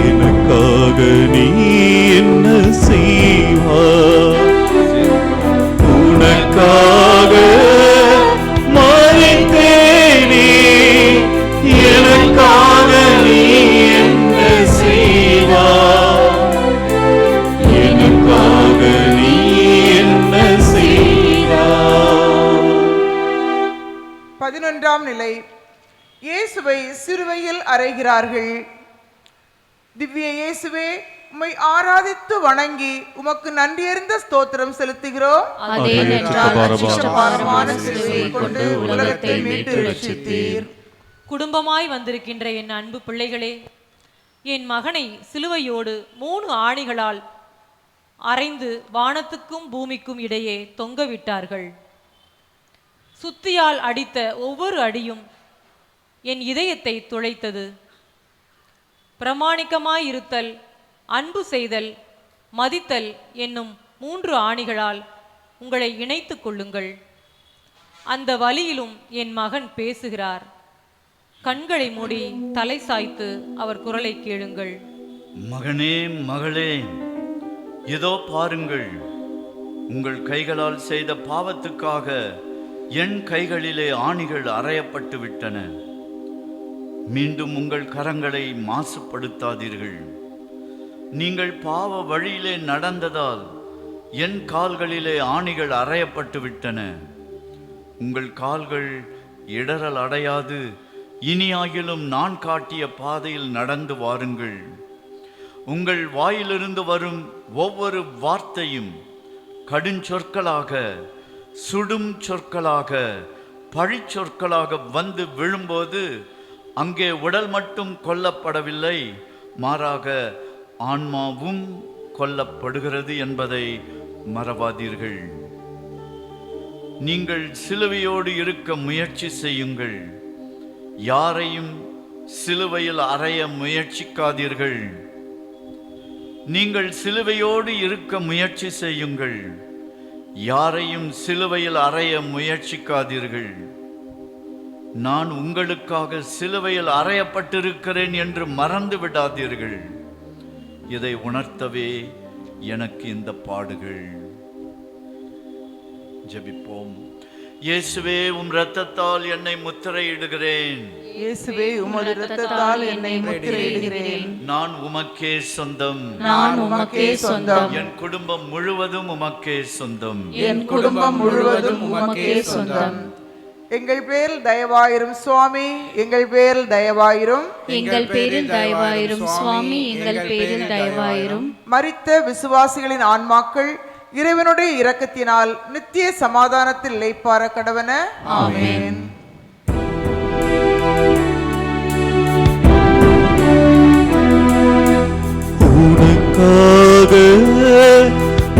எனக்காக நீ என்ன செய்வாய்? உனக்காக மரித்தேனே, எனக்காக நீ என்ன செய்வாய்? எனக்காக நீ என்ன செய்வாய்? 11ஆம் நிலை. இயேசுவை சிலுவையில் அறைகிறார்கள். திவ்ய இயேசுவே, உம்மை ஆராதித்து வணங்கி உமக்கு நன்றியறிந்த ஸ்தோத்திரம் செலுத்துகிறோம். அதேனென்றால் அச்சிஷ்டபாரமான சிலுவையை கொண்டு உலகத்தை மீட்டு ரட்சித்தீர். குடும்பமாய் வந்திருக்கின்ற என் அன்பு பிள்ளைகளே, என் மகனை சிலுவையோடு 3 ஆணிகளால் அறைந்து வானத்துக்கும் பூமிக்கும் இடையே தொங்கவிட்டார்கள். சுத்தியால் அடித்த ஒவ்வொரு அடியும் என் இதயத்தை துளைத்தது. பிரமாணிக்கமாயிருத்தல், அன்பு செய்தல், மதித்தல் என்னும் 3 ஆணிகளால் உங்களை இணைத்துக் கொள்ளுங்கள். அந்த வலியிலும் என் மகன் பேசுகிறார். கண்களை மூடி தலை சாய்த்து அவர் குரலை கேளுங்கள். மகனே, மகளே, இதோ பாருங்கள், உங்கள் கைகளால் செய்த பாவத்துக்காக என் கைகளிலே ஆணிகள் அறையப்பட்டு விட்டன. மீண்டும் உங்கள் கரங்களை மாசுபடுத்தாதீர்கள். நீங்கள் பாவ வழியிலே நடந்ததால் என் கால்களிலே ஆணிகள் அறையப்பட்டு விட்டன. உங்கள் கால்கள் இடறல் அடையாது. இனியாகிலும் நான் காட்டிய பாதையில் நடந்து வாருங்கள். உங்கள் வாயிலிருந்து வரும் ஒவ்வொரு வார்த்தையும் கடுஞ்சொற்களாக, சுடும் சொற்களாக, பழிச்சொற்களாக வந்து விழும்போது அங்கே உடல் மட்டும் கொல்லப்படவில்லை, மாறாக ஆன்மாவும் கொல்லப்படுகிறது என்பதை மறவாதீர்கள். நீங்கள் சிலுவையோடு இருக்க முயற்சி செய்யுங்கள். யாரையும் சிலுவையில் அறைய முயற்சிக்காதீர்கள். நீங்கள் சிலுவையோடு இருக்க முயற்சி செய்யுங்கள். யாரையும் சிலுவையில் அறைய முயற்சிக்காதீர்கள். நான் உங்களுக்காக சிலுவையில் அறையப்பட்டிருக்கிறேன் என்று மறந்து விடாதீர்கள். இதை உணர்த்தவே எனக்கு இந்த பாடுகள். ஜெபிப்போம். இயேசுவே, உம் இரத்தத்தால் என்னை முத்திரையிடுகிறேன். இயேசுவே, உமது இரத்தத்தால் என்னை முத்திரையிடுகிறேன். நான் உமக்கே சொந்தம். நான் உமக்கே சொந்தம். என் குடும்பம் முழுவதும் உமக்கே சொந்தம். என் குடும்பம் முழுவதும் உமக்கே சொந்தம். எங்கள் பேரில் தயவாயிரும் சுவாமி, எங்கள் பேரில் தயவாயிரும். எங்கள் பேரில் தயவாயிரும் சுவாமி, எங்கள் பேரில் தயவாயிரும். மரித்த விசுவாசிகளின் ஆன்மாக்கள் இறைவனுடைய இரக்கத்தினால் நித்திய சமாதானத்தில் இளைப்பாற கடவன. ஆமென். உனக்காக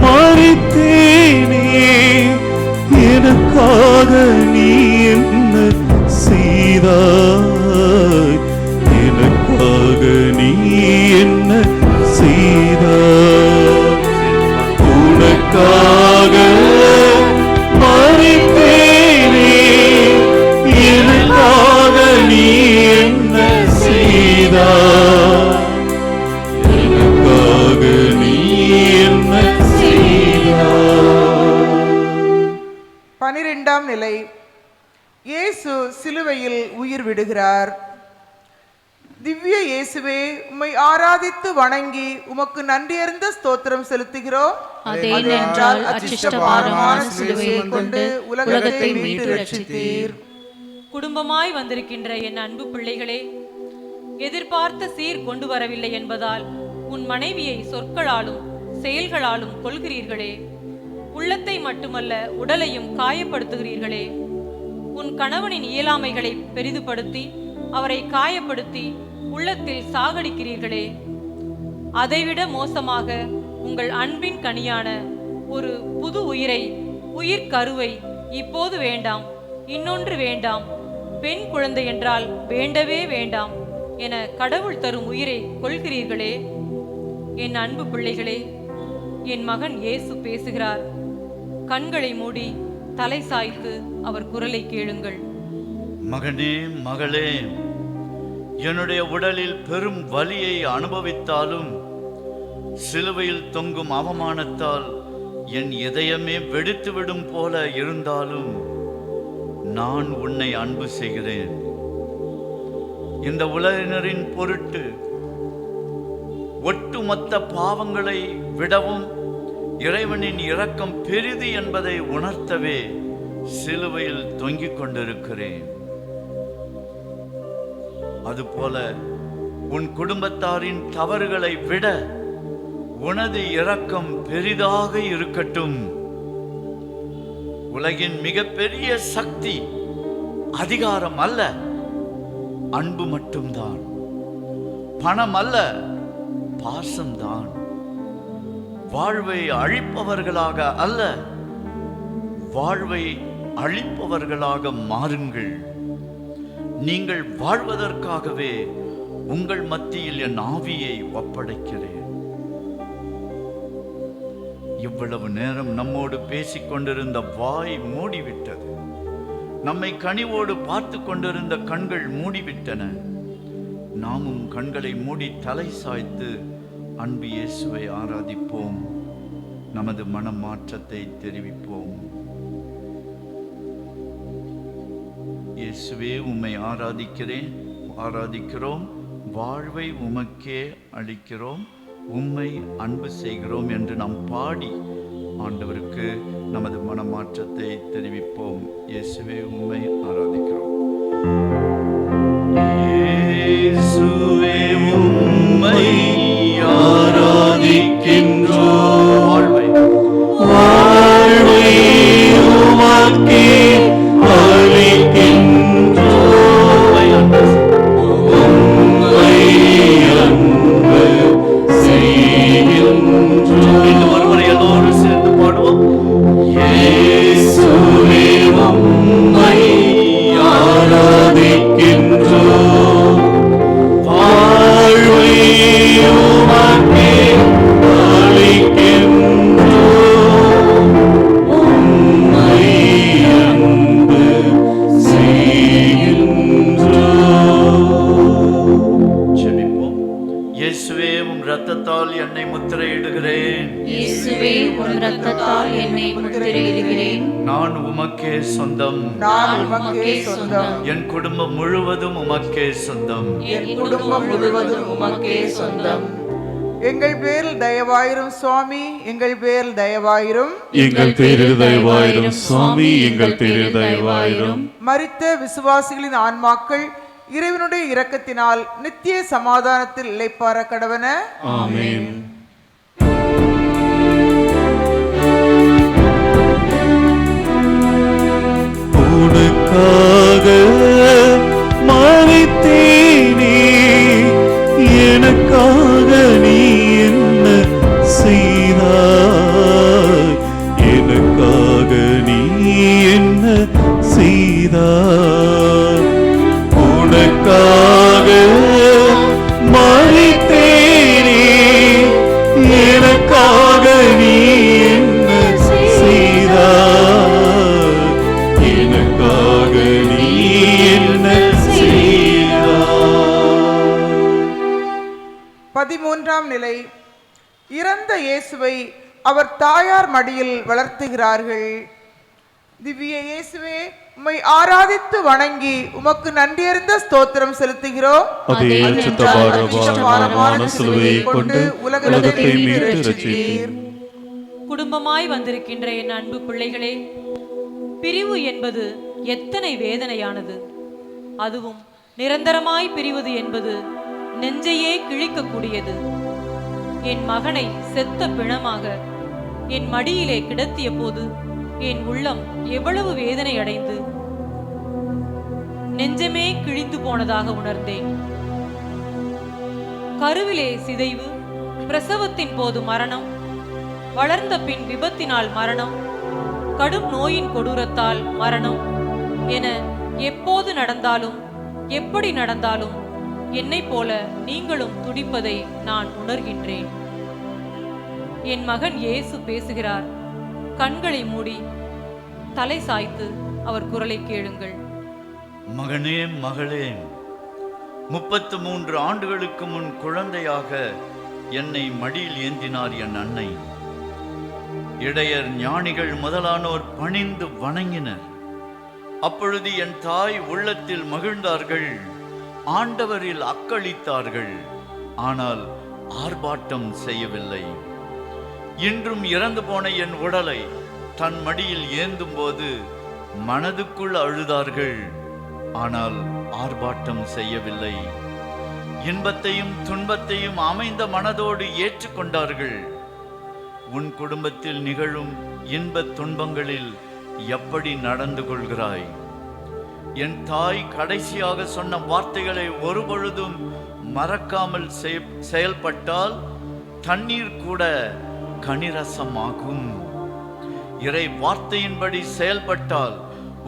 மரித்தேனே, எனக்காக நீ என்ன செய்தாய்? எனக்காக நீ என்ன செய்தாய்? உனக்காக மரித்தேனே, எனக்காக நீ என்ன செய்தாய்? எனக்காக நீ என்ன செய்தாய்? 12ஆம் நிலை. இயேசு சிலுவையில் உயிர் விடுகிறார். திவ்ய இயேசுவே, உம்மை ஆராதித்து வணங்கி உமக்கு நன்றியறிந்த ஸ்தோத்திரம் செலுத்துகிறோம். அதேனென்றால் அச்சிஷ்டபாரமான சிலுவையை கொண்டு உலகத்தை மீட்டு ரட்சித்தீர். குடும்பமாய் வந்திருக்கின்ற என் அன்பு பிள்ளைகளே, எதிர்பார்த்த சீர் கொண்டு வரவில்லை என்பதால் உன் மனைவியை சொற்களாலும் செயல்களாலும் கொள்கிறீர்களே. உள்ளத்தை மட்டுமல்ல உடலையும் காயப்படுத்துகிறீர்களே. உன் கணவனின் இயலாமைகளை பெரிதுபடுத்தி அவரை காயப்படுத்தி உள்ளத்தில் சாகடிக்கிறீர்களே. அதைவிட மோசமாக உங்கள் அன்பின் கனியான ஒரு புது உயிர் கருவை இப்போது வேண்டாம், இன்னொன்று வேண்டாம், பெண் குழந்தை என்றால் வேண்டவே வேண்டாம் என கடவுள் தரும் உயிரை கொள்கிறீர்களே. என் அன்பு பிள்ளைகளே, என் மகன் இயேசு பேசுகிறார். கண்களை மூடி தலை சாய்த்து அவர் குரலை கேளுங்கள். மகனே, மகளே, என்னுடைய உடலில் பெரும் வலியை அனுபவித்தாலும் சிலுவையில் தொங்கும் அவமானத்தால் என் இதயமே வெடித்துவிடும் போல இருந்தாலும் நான் உன்னை அன்பு செய்கிறேன். இந்த உலகினரின் பொருட்டு ஒட்டுமொத்த பாவங்களை விடவும் இறைவனின் இரக்கம் பெரிது என்பதை உணர்த்தவே சிலுவையில் தொங்கிக் கொண்டிருக்கிறேன். அதுபோல உன் குடும்பத்தாரின் தவறுகளை விட உனது இரக்கம் பெரிதாக இருக்கட்டும். உலகின் மிகப்பெரிய சக்தி அதிகாரம் அல்ல, அன்பு மட்டும்தான். பணம் அல்ல, பாசம்தான். வாழ்வை அழிப்பவர்களாக அல்ல, வாழ்வை அழிப்பவர்களாக மாறுங்கள். நீங்கள் வாழ்வதற்காகவே உங்கள் மத்தியில் என் ஆவியை ஒப்படைக்கிறேன். இவ்வளவு நேரம் நம்மோடு பேசிக் கொண்டிருந்த வாய் மூடிவிட்டது. நம்மை கனிவோடு பார்த்து கொண்டிருந்த கண்கள் மூடிவிட்டன. நாமும் கண்களை மூடி தலை சாய்த்து அன்பு இயேசுவை ஆராதிப்போம். நமது மனமாற்றத்தை தெரிவிப்போம். இயேசுவே, உம்மை ஆராதிக்கிறோம். வாழ்வை உமக்கே அளிக்கிறோம். உம்மை அன்பு செய்கிறோம் என்று நாம் பாடி ஆண்டவருக்கு நமது மனமாற்றத்தை தெரிவிப்போம். இயேசுவே, உம்மை ஆராதிக்கிறோம். இயேசுவே, உம்மை ஆராதிக்கின்றோம். வாழ்வை உமக்கே என்னை முத்திரையிடுகிறேன். இயேசுவே, உம் இரத்தத்தால் என்னை முத்திரையிடுகிறேன். நான் உமக்கே சொந்தம். நான் உமக்கே சொந்தம். என் குடும்பம் முழுவதும் உமக்கே சொந்தம். என் குடும்பம் முழுவதும் உமக்கே சொந்தம். எங்கள் பேரில் தயவாயிரும் சுவாமி, எங்கள் பேரில் தயவாயிரும். எங்கள் பேரில் தயவாயிரும் சுவாமி, எங்கள் பேரில் தயவாயிரும். மரித்த விசுவாசிகளின் ஆன்மாக்கள் இறைவனுடைய இரக்கத்தினால் நித்திய சமாதானத்தில் இளைப்பாற கடவன. ஆமென். உனக்காக மரித்தேனே, எனக்காக நீ என்ன செய்தாய்? எனக்காக நீ என்ன செய்தாய்? உனக்காக மரித்தேனே, எனக்காக நீ என்ன செய்தாய்? எனக்காக நீ என்ன செய்தாய்? 13ஆம் நிலை. இறந்த இயேசுவை அவர் தாயார் மடியில் வளர்த்துகிறார்கள். திவ்ய இயேசுவே, உம்மை ஆராதித்து வணங்கி உமக்கு நன்றியறிந்த ஸ்தோத்திரம் செலுத்துகிறோம். அதே அச்சுத்தபாரமான சிலுவையை கொண்டு உலகத்தை மீட்டு ரட்சித்தீர். குடும்பமாய் வந்திருக்கின்ற என் அன்பு பிள்ளைகளே, பிரிவு என்பது எத்தனை வேதனையானது. அதுவும் நிரந்தரமாய் பிரிவது என்பது நெஞ்சையே கிழிக்கக்கூடியது. என் மகனை செத்த பிணமாக என் மடியிலே கிடத்திய போது என் உள்ளம் எவ்வளவு வேதனை அடைந்து நெஞ்சமே கிழிந்து போனதாக உணர்ந்தேன். கருவிலே சிதைவு, பிரசவத்தின் போது மரணம், வளர்ந்த பின் விபத்தினால் மரணம், கடும் நோயின் கொடூரத்தால் மரணம் என எப்போது நடந்தாலும் எப்படி நடந்தாலும் என்னைப் போல நீங்களும் துடிப்பதை நான் உணர்கின்றேன். என் மகன் இயேசு பேசுகிறார். கண்களை மூடி தலை சாய்த்து அவர் குரலை கேளுங்கள். மகனே, மகளே, 33 ஆண்டுகளுக்கு முன் குழந்தையாக என்னை மடியில் ஏந்தினார் என் அன்னை. இடையர், ஞானிகள் முதலானோர் பணிந்து வணங்கினர். அப்பொழுது என் தாய் உள்ளத்தில் மகிழ்ந்தார்கள், ஆண்டவரில் அக்களித்தார்கள். ஆனால் ஆர்ப்பாட்டம் செய்யவில்லை. இன்றும் இறந்து போன என் உடலை தன் மடியில் ஏந்தும் போது மனதுக்குள் அழுதார்கள். ஆனால் ஆர்ப்பாட்டம் செய்யவில்லை. இன்பத்தையும் துன்பத்தையும் அமைந்த மனதோடு ஏற்றுக்கொண்டார்கள். உன் குடும்பத்தில் நிகழும் இன்பத் துன்பங்களில் எப்படி நடந்து கொள்கிறாய்? என் தாய் கடைசியாக சொன்ன வார்த்தைகளை ஒருபொழுதும் மறக்காமல் செயல்பட்டால் தண்ணீர் கூட கனிரசமாகும். இறை வார்த்தையின்படி செயல்பட்டால்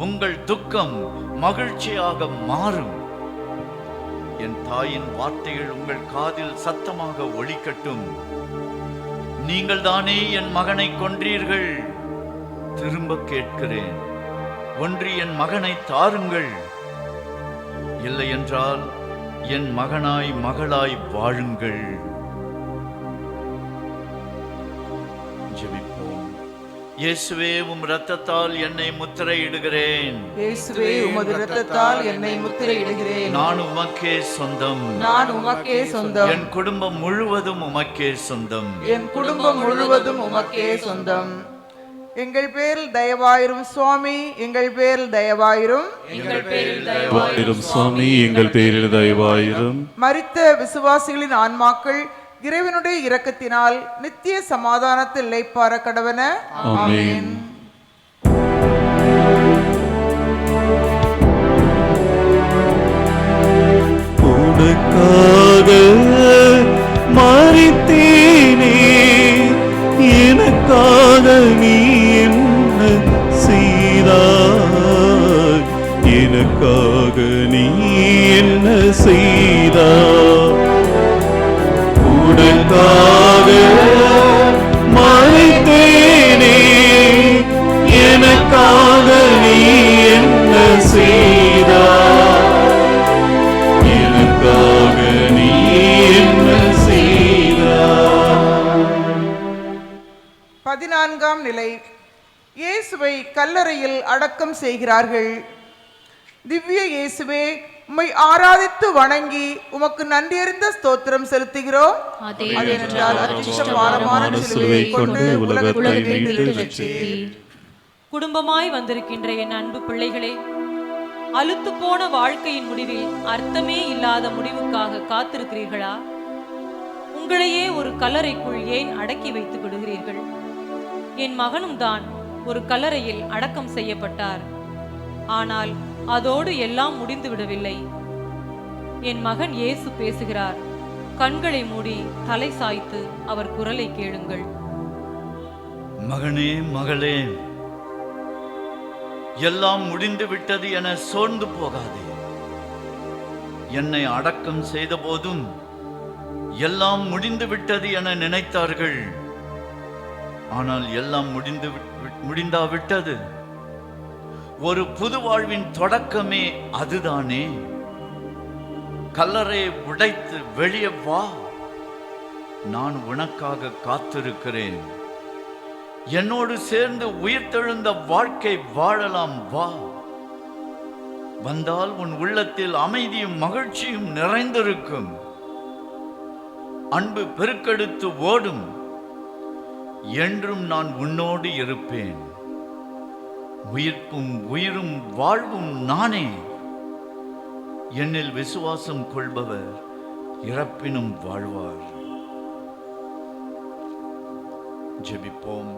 உங்கள் துக்கம் மகிழ்ச்சியாக மாறும். என் தாயின் வார்த்தைகள் உங்கள் காதில் சத்தமாக ஒலிக்கட்டும். நீங்கள் தானே என் மகனை கொன்றீர்கள். திரும்ப கேட்கிறேன், ஒன்று என் மகனை தாருங்கள். இல்லை என்றால் என் மகனாய் மகளாய் வாழுங்கள். ஜெபிப்போம். இயேசுவே, உம் இரத்தத்தால் என்னை முத்திரையிடுகிறேன். இயேசுவே, உமது இரத்தத்தால் என்னை முத்திரையிடுகிறேன். நான் உமக்கே சொந்தம். நான் உமக்கே சொந்தம். என் குடும்பம் முழுவதும் உமக்கே சொந்தம். என் குடும்பம் முழுவதும் உமக்கே சொந்தம். எங்கள் பேரில் தயவாயிரும் சுவாமி, எங்கள் பேரில் தயவாயிரும். தயவாயிரும் சுவாமி, எங்கள் பேரில் தயவாயிரும். மரித்த விசுவாசிகளின் ஆன்மாக்கள் இறைவனுடைய இரக்கத்தினால் நித்திய சமாதானத்தில் இளைப்பாற கடவன. ஆமென். உனக்காக மரித்தேனே, எனக்காக நீ என்ன செய்தாய்? எனக்காக நீ என்ன செய்தாய்? உனக்காக மரித்தேனே, எனக்காக நீ என்ன செய்தாய்? எனக்காக நீ என்ன செய்தாய்? 14ஆம் நிலை. இயேசுவை கல்லறையில் அடக்கம் செய்கிறார்கள். திவ்ய இயேசுவே, உம்மை ஆராதித்து வணங்கி உமக்கு நன்றியறிந்த ஸ்தோத்திரம் செலுத்துகிறோம். அதேனென்றால் அச்சிஷ்டபாரமான சிலுவையை கொண்டு உலகத்தை மீட்டு ரட்சித்தீர். குடும்பமாய் வந்திருக்கின்ற என் அன்பு பிள்ளைகளே, அலுத்து போன வாழ்க்கையின் முடிவில் அர்த்தமே இல்லாத முடிவுக்காக காத்திருக்கிறீர்களா? உங்களையே ஒரு கல்லறைக்குள் ஏன் அடக்கி வைத்து விடுகிறீர்கள்? என் மகனும் தான் ஒரு கல்லறையில் அடக்கம் செய்யப்பட்டார். ஆனால் அதோடு எல்லாம் முடிந்து விடவில்லை. என் மகன் இயேசு பேசுகிறார். கண்களை மூடி தலை சாய்த்து அவர் குரலை கேளுங்கள். மகனே, மகளே, எல்லாம் முடிந்து விட்டது என சோர்ந்து போகாதே. என்னை அடக்கம் செய்த போதும் எல்லாம் முடிந்து விட்டது என நினைத்தார்கள். ஆனால் எல்லாம் முடிந்தாவிட்டது. ஒரு புது வாழ்வின் தொடக்கமே அதுதானே. கல்லறையை உடைத்து வெளியே வா, நான் உனக்காக காத்திருக்கிறேன். என்னோடு சேர்ந்து உயிர்த்தெழுந்த வாழ்க்கை வாழலாம். வா. வந்தால் உன் உள்ளத்தில் அமைதியும் மகிழ்ச்சியும் நிறைந்திருக்கும். அன்பு பெருக்கெடுத்து ஓடும். என்றும் நான் உன்னோடு இருப்பேன். உயிர்ப்பும் உயிரும் வாழ்வும் நானே. என்னில் விசுவாசம் கொள்பவர் இறப்பினும் வாழ்வார். ஜெபிப்போம்.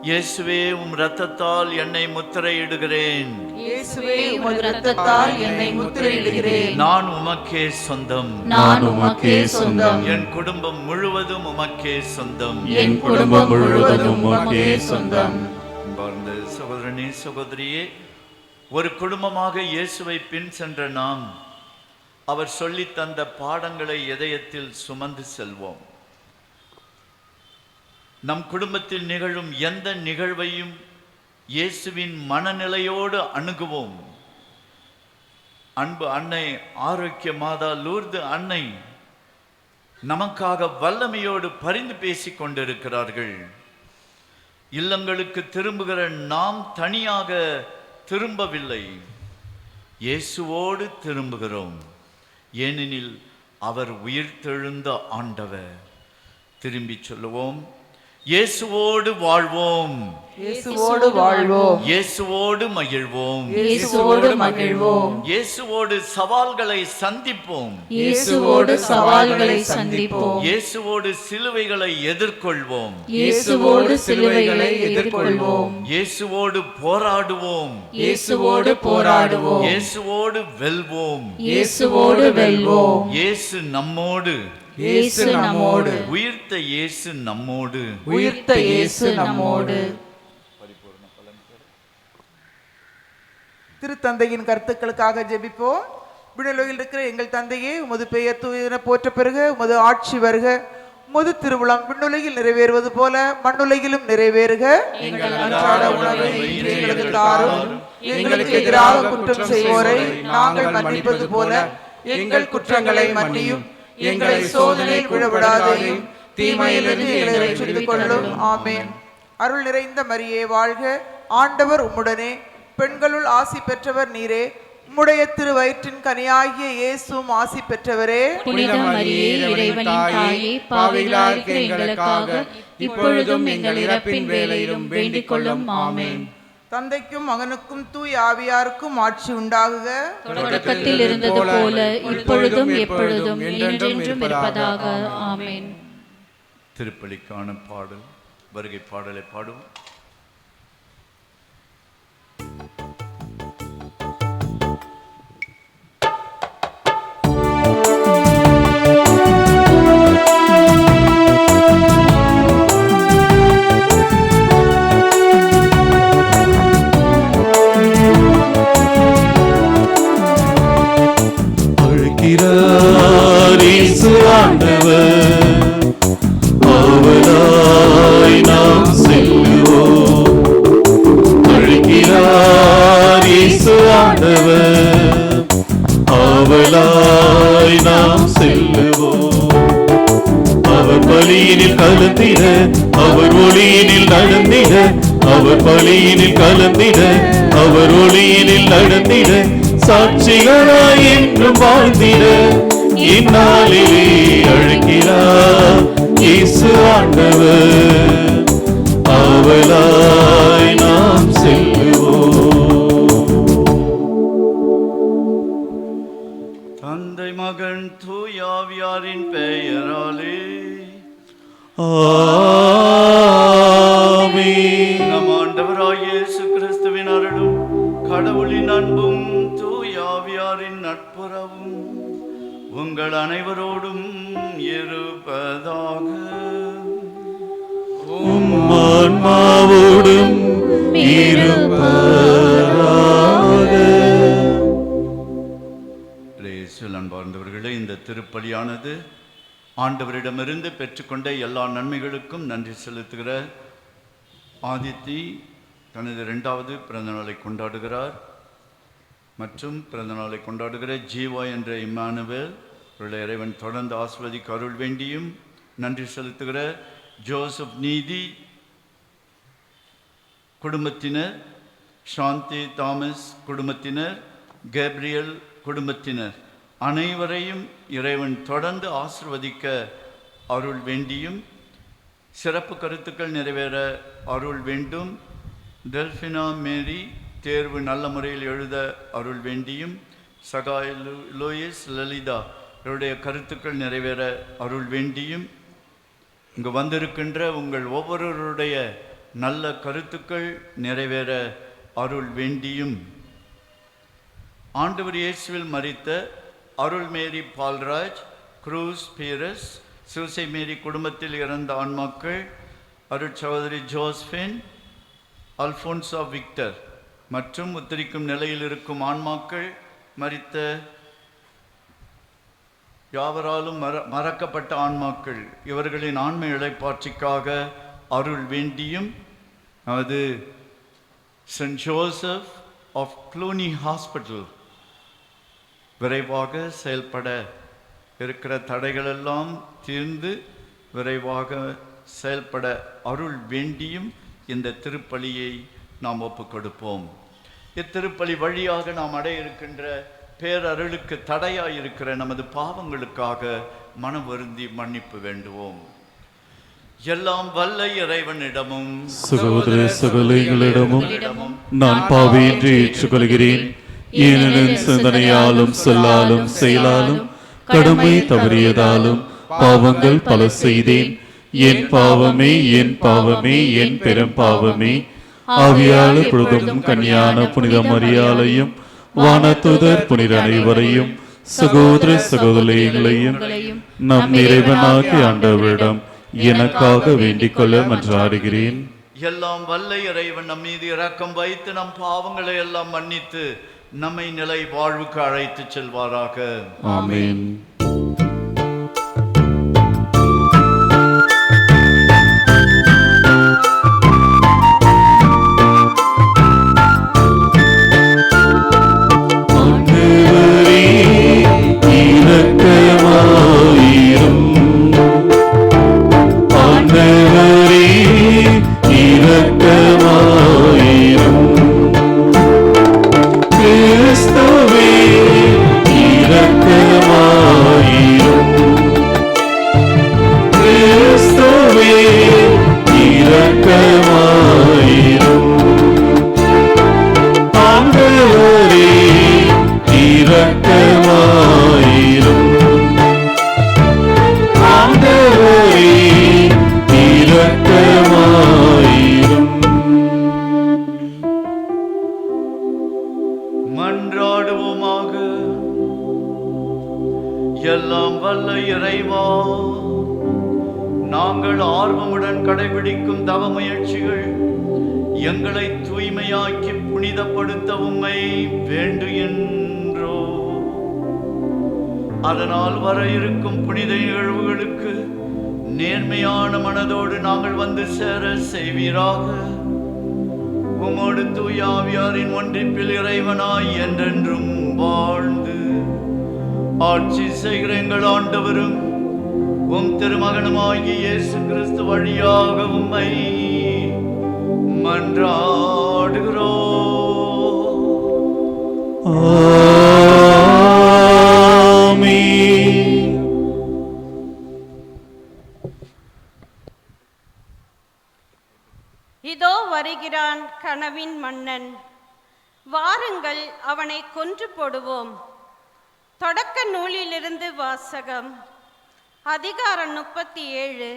இயேசுவே, உம் இரத்தத்தால் என்னை முத்திரையிடுகிறேன். இயேசுவே, உமது இரத்தத்தால் என்னை முத்திரையிடுகிறேன். நான் உமக்கே சொந்தம். நான் உமக்கே சொந்தம். என் குடும்பம் முழுவதும் உமக்கே சொந்தம். என் குடும்பம் முழுவதும் உமக்கே சொந்தம். அன்பார்ந்த சகோதரனே, சகோதரியே, ஒரு குடும்பமாக இயேசுவை பின் சென்ற நாம் அவர் சொல்லி தந்த பாடங்களை இதயத்தில் சுமந்து செல்வோம். நம் குடும்பத்தில் நிகழும் எந்த நிகழ்வையும் இயேசுவின் மனநிலையோடு அணுகுவோம். அன்பு அன்னை ஆரோக்கிய மாதா லூர்து அன்னை நமக்காக வல்லமையோடு பரிந்து பேசிக் கொண்டிருக்கிறார்கள். இல்லங்களுக்கு திரும்புகிற நாம் தனியாக திரும்பவில்லை, இயேசுவோடு திரும்புகிறோம். ஏனெனில் அவர் உயிர்த்தெழுந்த ஆண்டவர். திரும்பி சொல்லுவோம். இயேசுவோடு வாழ்வோம். இயேசுவோடு வாழ்வோம். இயேசுவோடு மகிழ்வோம். இயேசுவோடு மகிழ்வோம். இயேசுவோடு சவால்களை சந்திப்போம். இயேசுவோடு சவால்களை சந்திப்போம். இயேசுவோடு சிலுவைகளை எதிர்கொள்வோம். இயேசுவோடு சிலுவைகளை எதிர்கொள்வோம். இயேசுவோடு போராடுவோம். இயேசுவோடு போராடுவோம். இயேசுவோடு வெல்வோம். இயேசுவோடு வெல்வோம். இயேசு நம்மோடு. இயேசு நம்மோடு. உயிர்த்த இயேசு நம்மோடு. உயிர்த்த இயேசு நம்மோடு. திருத்தந்தையின் கருத்துக்களுக்காக ஜெபிப்போம். விண்ணுலகில் இருக்கிற எங்கள் தந்தையே, உமது பெயர் தூயென போற்ற பெறுக. உமது ஆட்சி வருக. உமது திருவுளம் விண்ணுலகில் நிறைவேறுவது போல மண்ணுலகிலும் நிறைவேறுக. எங்கள் அன்றாட உணவை இன்று எங்களுக்கு தாரும். எங்களுக்கு எதிராக குற்றம் செய்வோரை நாங்கள் மன்னிப்பது போல எங்கள் குற்றங்களை மன்னியும். எங்களை சோதனையில் விழவிடாதேயும் தீமையிலிருந்து எங்களை ரட்சித்துக் கொள்ளும். ஆமென். அருள் நிறைந்த மரியே வாழ்க. ஆண்டவர் உம்முடனே. பெண்களுள் ஆசி பெற்றவர் நீரே. உம்முடைய திருவயிற்றின் கனியாகிய இயேசுவும் ஆசி பெற்றவரே. புனித மரியே, இறைவனின் தாயே, பாவிகளாக இருக்கிற எங்களுக்காக இப்பொழுதும் எங்கள் இறப்பின் வேளையிலும் வேண்டிக் கொள்ளும். ஆமென். தந்தைக்கும் மகனுக்கும் தூய் ஆவியாருக்கும் ஆட்சி உண்டாகுக. தொடக்கத்தில் இருந்தது போல இப்பொழுதும் எப்பொழுதும் என்றென்றும் இருப்பதாக. ஆமென். திருப்பலிக்கான பாடல், வருகை பாடலை பாடுவோம். இயேசு ஆண்டவர், ஆவலாய் நாம் செல்லுவோம். அழைக்கிறார் இயேசு ஆண்டவர், ஆவலாய் நாம் செல்லுவோம். அவர் பலியினில் கலந்திட, அவர் ஒளியினில் நடந்திட, அவர் பலியினில் கலந்திட, அவர் ஒளியினில் நடந்திட, சாட்சிகளாய் என்றும் வாழ்ந்திட இந்நாளிலே அழைக்கிறார் இயேசு ஆண்டவர், ஆவலாய் நாம் செல்லுவோம். தந்தை மகன் தூயாவியாரின் பெயராலே ஆமென். நம் ஆண்டவராகிய இயேசு கிறிஸ்துவின் அருளும் கடவுளின் அன்பும் தூயாவியாரின் நட்புறவும் உங்கள் அனைவரோடும் இருப்பதாக. உம் ஆன்மாவோடும் இருப்பதாக. இயேசுவில் அன்பார்ந்தவர்களே, இந்த திருப்பலியானது ஆண்டவரிடமிருந்து பெற்றுக்கொண்ட எல்லா நன்மைகளுக்கும் நன்றி செலுத்துகிற ஆதித்தி தனது 2வது பிறந்தநாளை கொண்டாடுகிறார். மற்றும் பிறந்தநாளை கொண்டாடுகிற ஜீவா என்ற இம்மானுவேல் அவருடைய இறைவன் தொடர்ந்து ஆசீர்வதிக்க அருள் வேண்டியும் நன்றி செலுத்துகிற ஜோசப் நீதி குடும்பத்தினர், சாந்தி தாமஸ் குடும்பத்தினர், கேப்ரியல் குடும்பத்தினர் அனைவரையும் இறைவன் தொடர்ந்து ஆசிர்வதிக்க அருள் வேண்டியும், சிறப்பு கருத்துக்கள் நிறைவேற அருள் வேண்டும். டெல்ஃபினா மேரி தேர்வு நல்ல முறையில் எழுத அருள் வேண்டியும், சகாய் லூயிஸ் லலிதா இவருடைய கருத்துக்கள் நிறைவேற அருள் வேண்டியும், இங்கு வந்திருக்கின்ற உங்கள் ஒவ்வொருவருடைய நல்ல கருத்துக்கள் நிறைவேற அருள் வேண்டியும், ஆண்டவர் இயேசுவில் மரித்த அருள்மேரி பால்ராஜ், குரூஸ் பீரஸ், சூசை மேரி குடும்பத்தில் இறந்த ஆன்மாக்கள், அருட்சகோதரி ஜோஸ்பின், அல்ஃபோன்சா விக்டர் மற்றும் உத்தரிக்கும் நிலையில் இருக்கும் ஆன்மாக்கள், மரித்த யாவராலும் மறக்கப்பட்ட ஆன்மாக்கள், இவர்களின் ஆன்ம இளைப்பாட்சிக்காக அருள் வேண்டியும், அது Saint Joseph of Cluny hospital விரைவாக செயல்பட இருக்கிற தடைகளெல்லாம் தீர்ந்து விரைவாக செயல்பட அருள் வேண்டியும் இந்த திருப்பலியை நாம் ஒப்புக் கொடுப்போம். இத்திருப்பலி வழியாக நாம் அடைய இருக்கின்ற பேரருளுக்கு தடையாய் இருக்கிற நமது பாவங்களுக்காக மனம் வருந்தி மன்னிப்பு வேண்டுவோம். எல்லாம் வல்ல இறைவனிடமும் சகோதர சகோதரிகளிடமும் நான் பாவியின்றி ஏற்றுக்கொள்கிறேன். ஏனெனில் சிந்தனையாலும் சொல்லாலும் செயலாலும் கடமை தவறியதாலும் பாவங்கள் பல செய்தேன். என் பாவமே, என் பாவமே, என் பெரும் பாவமே. ஆவியாளர் புனிதம் கன்னியான புனித மரியாளையும் வானதூதர் புனித அனைவரையும் சகோதர சகோதரிகளையும் நம் இறைவனாகிய ஆண்டவரிடம் எனக்காக வேண்டிக் கொள்ள மன்றாடுகிறேன். எல்லாம் வல்ல இறைவன் நம் மீது இரக்கம் வைத்து நம் பாவங்களை எல்லாம் மன்னித்து நம்மை நிலை வாழ்வுக்கு அழைத்து செல்வாராக. ஆமென். மன்றாடுவோமாக. எல்லாம் வல்ல இறைவா, நாங்கள் ஆர்வமுடன் கடைபிடிக்கும் தவ முயற்சிகள் எங்களை தூய்மையாக்கி புனிதப்படுத்த உம்மை வேண்டுகின்றோ. அதனால் வர இருக்கும் புனித நிகழ்வுகளுக்கு நேர்மையான மனதோடு நாங்கள் வந்து சேர செய்வீராக. உமோடு தூய ஆவியாரின் ஒன்றிப்பில் இறைவனாய் என்றென்றும் வாழ்ந்து ஆட்சி செய்கிற எங்கள் ஆண்டவரும் உம் திருமகனுமாகிய இயேசு கிறிஸ்து வழியாக உம்மை மன்றாடுகிறோம். ஆமென். இதோ வருகிறான் கனவின் மன்னன், வாருங்கள் அவனை கொன்று போடுவோம். தொடக்க நூலிலிருந்து வாசகம். அதிகாரம் 37,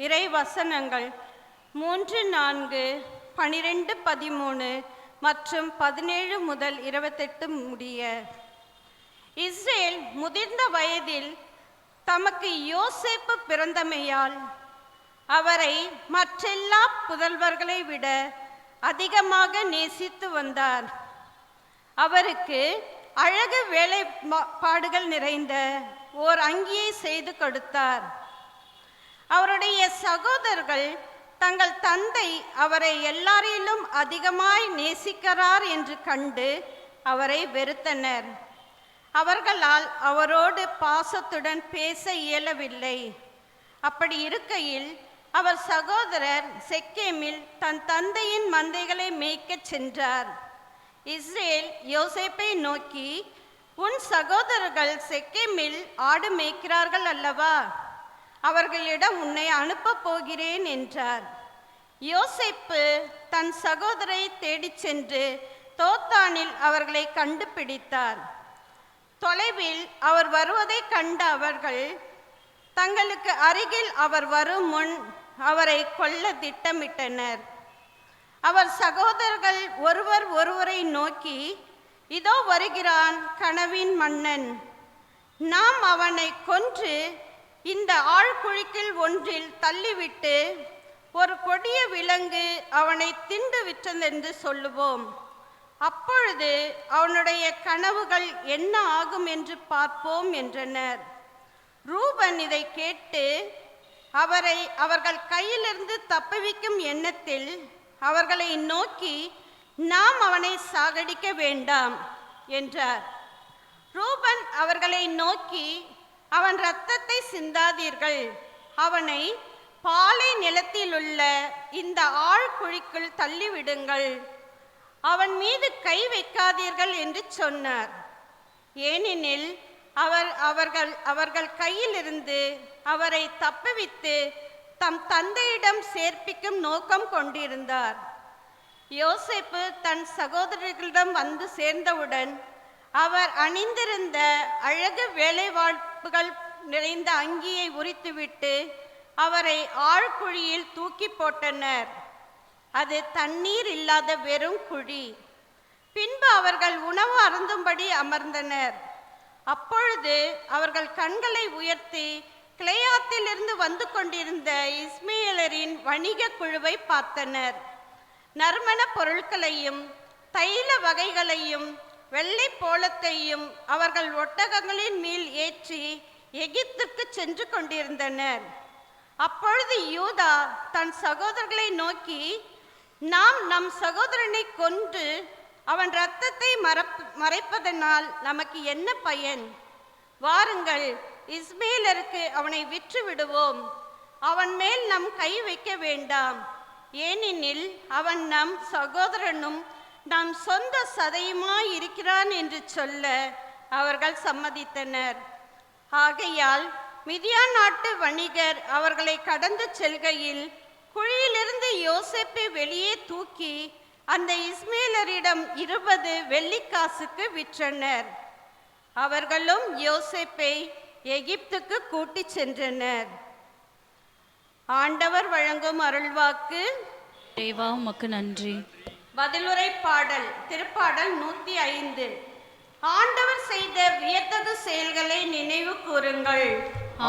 இறை வசனங்கள் 3, 4, 12, 13 மற்றும் 17 முதல் 28 முடிய. இஸ்ரேல் முதிர்ந்த வயதில் தமக்கு யோசேப்பு பிறந்தமையால் அவரை மற்றெல்லா புதல்வர்களை விட அதிகமாக நேசித்து வந்தார். அவருக்கு அழகு வேலைப்பாடுகள் நிறைந்த ஓர் அங்கியை செய்து கொடுத்தார். அவருடைய சகோதரர்கள் தங்கள் தந்தை அவரை எல்லாரிலும் அதிகமாய் நேசிக்கிறார் என்று கண்டு அவரை வெறுத்தனர். அவர்களால் அவரோடு பாசத்துடன் பேச இயலவில்லை. அப்படி இருக்கையில் அவர் சகோதரர் செக்கேமில் தன் தந்தையின் மந்தைகளை மேய்க்கச் சென்றார். இஸ்ரேல் யோசேப்பை நோக்கி, உன் சகோதரர்கள் செக்கேமில் ஆடு மேய்க்கிறார்கள் அல்லவா, அவர்களிடம் உன்னை அனுப்பப் போகிறேன் என்றார். யோசேப்பு தன் சகோதரை தேடிச் சென்று தோத்தானில் அவர்களை கண்டுபிடித்தார். தொலைவில் அவர் வருவதை கண்ட அவர்கள் தங்களுக்கு அருகில் அவர் வரும் முன் அவரை கொல்ல திட்டமிட்டனர். அவர் சகோதரர்கள் ஒருவர் ஒருவரை நோக்கி, இதோ வருகிறான் கனவின் மன்னன், நாம் அவனை கொன்று இந்த ஆழ்குழிக்கில் ஒன்றில் தள்ளிவிட்டு ஒரு கொடிய விலங்கு அவனை திண்டு விட்டதென்று சொல்லுவோம். அப்பொழுது அவனுடைய கனவுகள் என்ன ஆகும் என்று பார்ப்போம் என்றனர். ரூபன் இதை கேட்டு அவரை அவர்கள் கையிலிருந்து தப்புவிக்கும் எண்ணத்தில் அவர்களை நோக்கி, நாம் அவனை சாகடிக்க வேண்டாம் என்றார். ரூபன் அவர்களை நோக்கி, அவன் இரத்தத்தை சிந்தாதீர்கள், அவனை பாலை நிலத்திலுள்ள இந்த ஆழ்குழிக்குள் தள்ளிவிடுங்கள், அவன் மீது கை வைக்காதீர்கள் என்று சொன்னார். ஏனெனில் அவர்கள் கையிலிருந்து அவரை தப்புவித்து தம் தந்தையிடம் சேர்ப்பிக்கும் நோக்கம் கொண்டிருந்தார். யோசேப்பு தன் சகோதரர்களிடம் வந்து சேர்ந்தவுடன் அவர் அணிந்திருந்த அழகு வேலைவாய்ப்புகள் நிறைந்த அங்கியை உரித்துவிட்டு அவரை ஆழ்குழியில் தூக்கி போட்டனர். அது தண்ணீர் இல்லாத வெறும் குழி. பின்பு அவர்கள் உணவு அருந்தும்படி அமர்ந்தனர். அப்பொழுது அவர்கள் கண்களை உயர்த்தி கிளையாத்திலிருந்து வந்து கொண்டிருந்த இஸ்மேலரின் வணிக குழுவை பார்த்தனர். நறுமண பொருட்களையும் தைல வகைகளையும் வெள்ளை போலத்தையும் அவர்கள் ஒட்டகங்களின் மேல் ஏற்றி எகிப்துக்கு சென்று கொண்டிருந்தனர். அப்பொழுது யூதா தன் சகோதரர்களை நோக்கி, நாம் நம் சகோதரனை கொன்று அவன் இரத்தத்தை மறைப்பதனால் நமக்கு என்ன பயன்? வாருங்கள், இஸ்மேலருக்கு அவனை விற்று விடுவோம், அவன் மேல் நம் கை வைக்க வேண்டாம், ஏனெனில் அவன் நம் சகோதரனும் நம் சொந்த சதையுமாய் இருக்கிறான் என்று சொல்ல அவர்கள் சம்மதித்தனர். ஆகையால் மிதியான் நாட்டு வணிகர் அவர்களை கடந்து செல்கையில் குழியிலிருந்து யோசேப்பை வெளியே தூக்கி அந்த இஸ்மேலரிடம் 20 வெள்ளிக்காசுக்கு விற்றனர். அவர்களும் யோசேப்பை எகிப்துக்கு கூட்டிச் சென்றனர். ஆண்டவர் வழங்கும் அருள்வாக்கு. தேவா உமக்கு நன்றி. பதிலுரை பாடல். திருப்பாடல் 105. ஆண்டவர் செய்த வியத்தகு செயல்களை நினைவு கூறுங்கள்.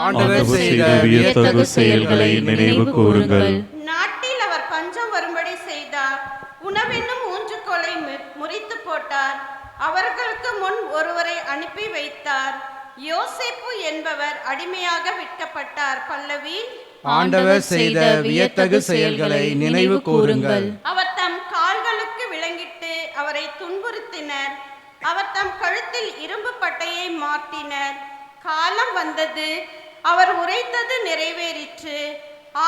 ஆண்டவர் செய்த வியத்தகு செயல்களை நினைவு கூறுங்கள். நாட்டில் அவர் பஞ்சம் வரும்படி செய்தார், உணவென்னும் ஊன்றுகோலை முறித்து போட்டார், அவர்களுக்கு முன் ஒருவரை அனுப்பி வைத்தார், யோசேப்பு என்பவர் அடிமையாக விற்கப்பட்டார். பல்லவி. ஆண்டவர் செய்த வியத்தகு செயல்களை நினைவு கூறுங்கள். அவர் தம் கால்களுக்கு விலங்கிட்டு அவரை துன்புறுத்தினர், அவர் தம் கழுத்தில் இரும்பு பட்டையை மாட்டினர். காலம் வந்தது, அவர் உரைத்தது நிறைவேறிற்று,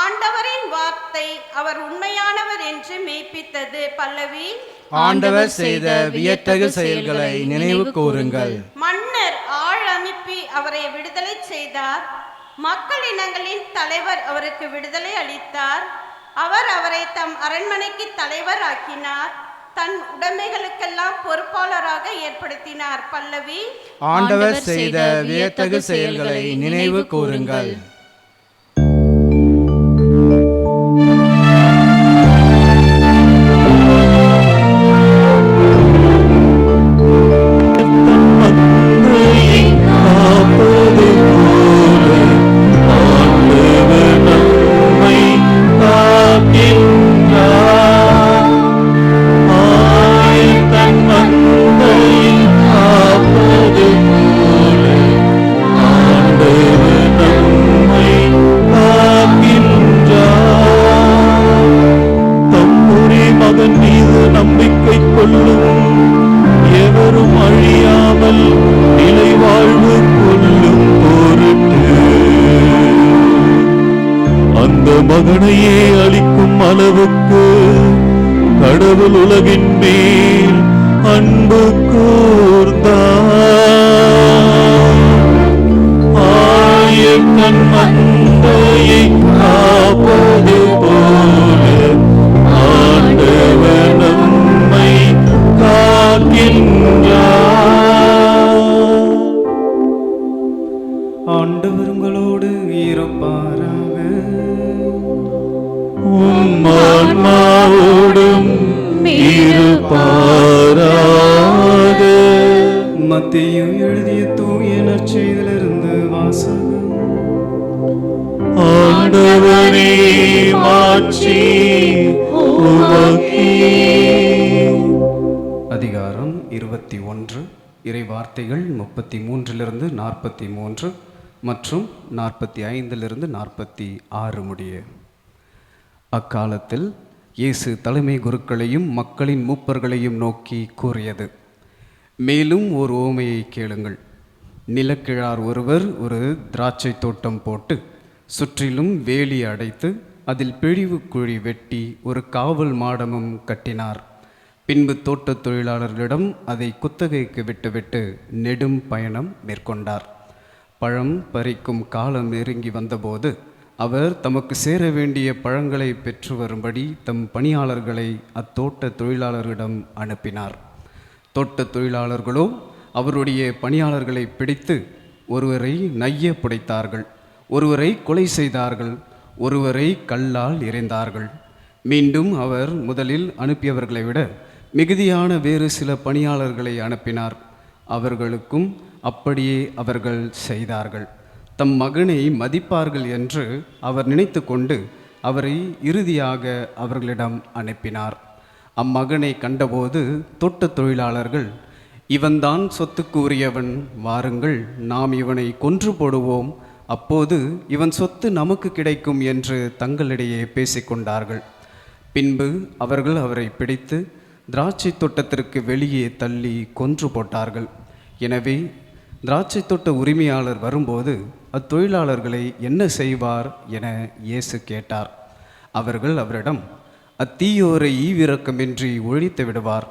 ஆண்டவரின் வார்த்தை அவர் உண்மையானவர் என்று மெய்ப்பித்தது. பல்லவி. ஆண்டவர் செய்த வியத்தகு செயல்களை நினைவு கூறுங்கள். மன்னர் ஆள் அனுப்பி அவரை விடுதலை செய்தார், மக்கள் இனங்களின் தலைவர் அவருக்கு விடுதலை அளித்தார், அவர் அவரை தம் அரண்மனைக்கு தலைவர் ஆக்கினார், தன் உடைமைகளுக்கெல்லாம் பொறுப்பாளராக ஏற்படுத்தினார். பல்லவி. ஆண்டவர் செய்த வியத்தகு செயல்களை நினைவு கூறுங்கள். அந்த மகனையே அளிக்கும் அளவுக்கு கடவுள் உலகின் மேல் அன்பு கூர்ந்தார். ஆயக்கண் மந்தையை காப்பது போல ஆண்டவர் நம்மை காக்கின்றார். ஆண்டவர் உங்களோடு இருப்பாராக. உம் ஆன்மாவோடும் இருப்பாராக. மத்தேயு எழுதிய தூய நற்செய்தியிலிருந்து வாசகம். ஆண்டவரே மாட்சி உமக்கே. அதிகாரம் 21 இறை வார்த்தைகள் 33 43 மற்றும் 45 46 முடிய. அக்காலத்தில் இயேசு தலைமை குருக்களையும் மக்களின் மூப்பர்களையும் நோக்கி கூறியது: மேலும் ஒரு உவமையை கேளுங்கள். நிலக்கிழார் ஒருவர் ஒரு திராட்சை தோட்டம் போட்டு சுற்றிலும் வேலி அடைத்து அதில் பிழிவு குழி வெட்டி ஒரு காவல் மாடமும் கட்டினார். பின்பு தோட்டத் தொழிலாளர்களிடம் அதை குத்தகைக்கு விட்டுவிட்டு நெடும் பயணம் மேற்கொண்டார். பழம் பறிக்கும் காலம் நெருங்கி வந்தபோது அவர் தமக்கு சேர வேண்டிய பழங்களை பெற்று வரும்படி தம் பணியாளர்களை அத்தோட்ட தொழிலாளர்களிடம் அனுப்பினார். தோட்டத் தொழிலாளர்களோ அவருடைய பணியாளர்களை பிடித்து ஒருவரை நைய புடைத்தார்கள், ஒருவரை கொலை செய்தார்கள், ஒருவரை கல்லால் எறிந்தார்கள். மீண்டும் அவர் முதலில் அனுப்பியவர்களை விட மிகுதியான வேறு சில பணியாளர்களை அனுப்பினார். அவர்களுக்கும் அப்படியே அவர்கள் செய்தார்கள். தம் மகனை மதிப்பார்கள் என்று அவர் நினைத்து கொண்டு அவரை இறுதியாக அவர்களிடம் அனுப்பினார். அம்மகனை கண்டபோது தோட்டத் தொழிலாளர்கள், இவன்தான் சொத்துக்கு உரியவன், வாருங்கள் நாம் இவனை கொன்று போடுவோம், அப்போது இவன் சொத்து நமக்கு கிடைக்கும் என்று தங்களிடையே பேசிக்கொண்டார்கள். பின்பு அவர்கள் அவரை பிடித்து திராட்சை தோட்டத்திற்கு வெளியே தள்ளி கொன்று போட்டார்கள். எனவே திராட்சை தோட்ட உரிமையாளர் வரும்போது அத்தொழிலாளர்களை என்ன செய்வார் என இயேசு கேட்டார். அவர்கள் அவரிடம், அத்தீயோரை ஈவிரக்கமின்றி ஒழித்து விடுவார்,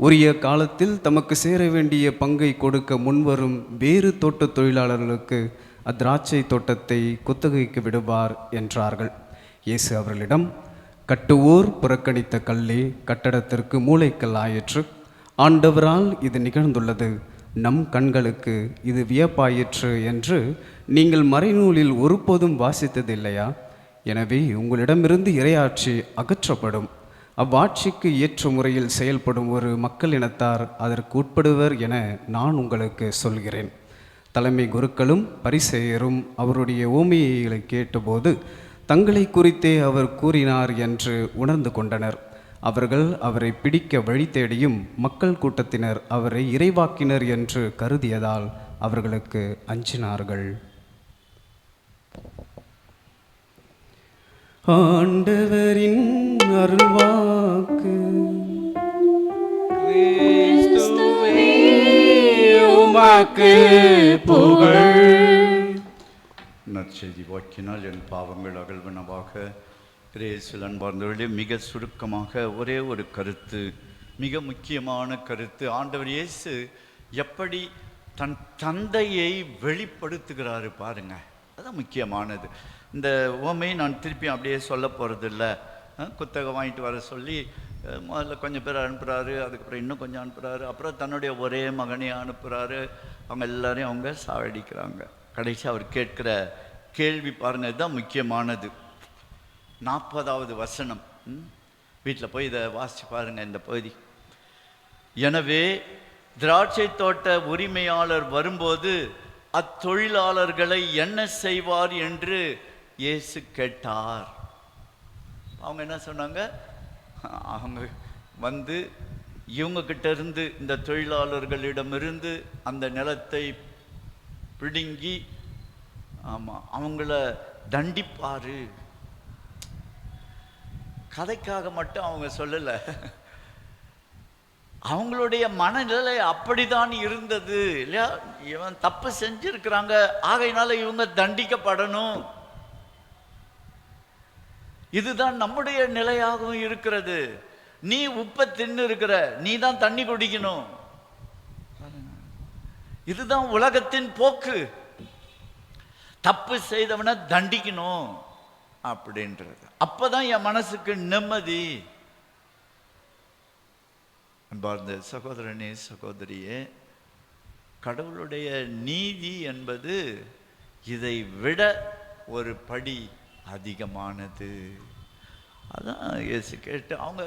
உரிய காலத்தில் தமக்கு சேர வேண்டிய பங்கை கொடுக்க முன்வரும் வேறு தோட்ட தொழிலாளர்களுக்கு அத்திராட்சை தோட்டத்தை குத்தகைக்கு விடுவார் என்றார்கள். இயேசு அவர்களிடம், கட்டுவோர் புறக்கணித்த கல்லே கட்டடத்திற்கு மூலைக்கல் ஆயிற்று. ஆண்டவரால் இது நிகழ்ந்துள்ளது, நம் கண்களுக்கு இது வியப்பாயிற்று என்று நீங்கள் மறைநூலில் ஒருபோதும் வாசித்ததில்லையா? எனவே உங்களிடமிருந்து இறையாட்சி அகற்றப்படும். அவ்வாட்சிக்கு ஏற்ற முறையில் செயல்படும் ஒரு மக்கள் இனத்தார் அதற்கு உட்படுவர் என நான் உங்களுக்கு சொல்கிறேன். தலைமை குருக்களும் பரிசேயரும் அவருடைய ஓமையை கேட்டபோது தங்களை குறித்தே அவர் கூறினார் என்று உணர்ந்து கொண்டனர். அவர்கள் அவரை பிடிக்க வழி தேடியும் மக்கள் கூட்டத்தினர் அவரை இறைவாக்கினர் என்று கருதியதால் அவர்களுக்கு அஞ்சினார்கள். ஆண்டவரின் அருள்வாக்கு. கிறிஸ்துவே உமக்கு புகழ். நற்செய்தி வாக்கினால் என் பாவங்கள் அகல்வனவாக. கிரேசில் அன்பார்ந்தவர்களே, மிக சுருக்கமாக ஒரே ஒரு கருத்து, மிக முக்கியமான கருத்து. ஆண்டவர் இயேசு எப்படி தன் தந்தையை வெளிப்படுத்துகிறாரு பாருங்க, அதுதான் முக்கியமானது. இந்த உவமையை நான் திருப்பி அப்படியே சொல்ல போகிறதில்ல. குத்தகை வாங்கிட்டு வர சொல்லி முதல்ல கொஞ்சம் பேர் அனுப்புகிறாரு, அதுக்கப்புறம் இன்னும் கொஞ்சம் அனுப்புகிறாரு, அப்புறம் தன்னுடைய ஒரே மகனையை அனுப்புகிறாரு. அவங்க எல்லாரையும் அவங்க சாவடிக்கிறாங்க. கடைசி அவர் கேட்கிற கேள்வி பாருங்க, இதுதான் முக்கியமானது. 40வது வசனம், வீட்டில் போய் இதை வாசிச்சு பாருங்க இந்த பகுதி. எனவே திராட்சை தோட்ட உரிமையாளர் வரும்போது அத்தொழிலாளர்களை என்ன செய்வார் என்று இயேசு கேட்டார். அவங்க என்ன சொன்னாங்க? அவங்க வந்து இவங்ககிட்ட இருந்து, இந்த தொழிலாளர்களிடமிருந்து அந்த நிலத்தை பிடுங்கி அவங்கள தண்டிப்பாரு. கதைக்காக மட்டும் அவங்க சொல்லலை, அவங்களுடைய மனநிலை அப்படிதான் இருந்தது இல்லையா? இவன் தப்பு செஞ்சிருக்கிறாங்க, ஆகையினால இவங்க தண்டிக்கப்படணும். இதுதான் நம்முடைய நிலையாகவும் இருக்கிறது. நீ உப்பை தின்னு இருக்கிற, நீ தான் தண்ணி குடிக்கணும். இதுதான் உலகத்தின் போக்கு. தப்பு செய்தவனை தண்டிக்கணும் அப்படின்றது. அப்பதான் என் மனசுக்கு நிம்மதி. அன்பார்ந்த சகோதரனே சகோதரியே, கடவுளுடைய நீதி என்பது இதை விட ஒரு படி அதிகமானது. அதான் இயேசு கேட்டு, அவங்க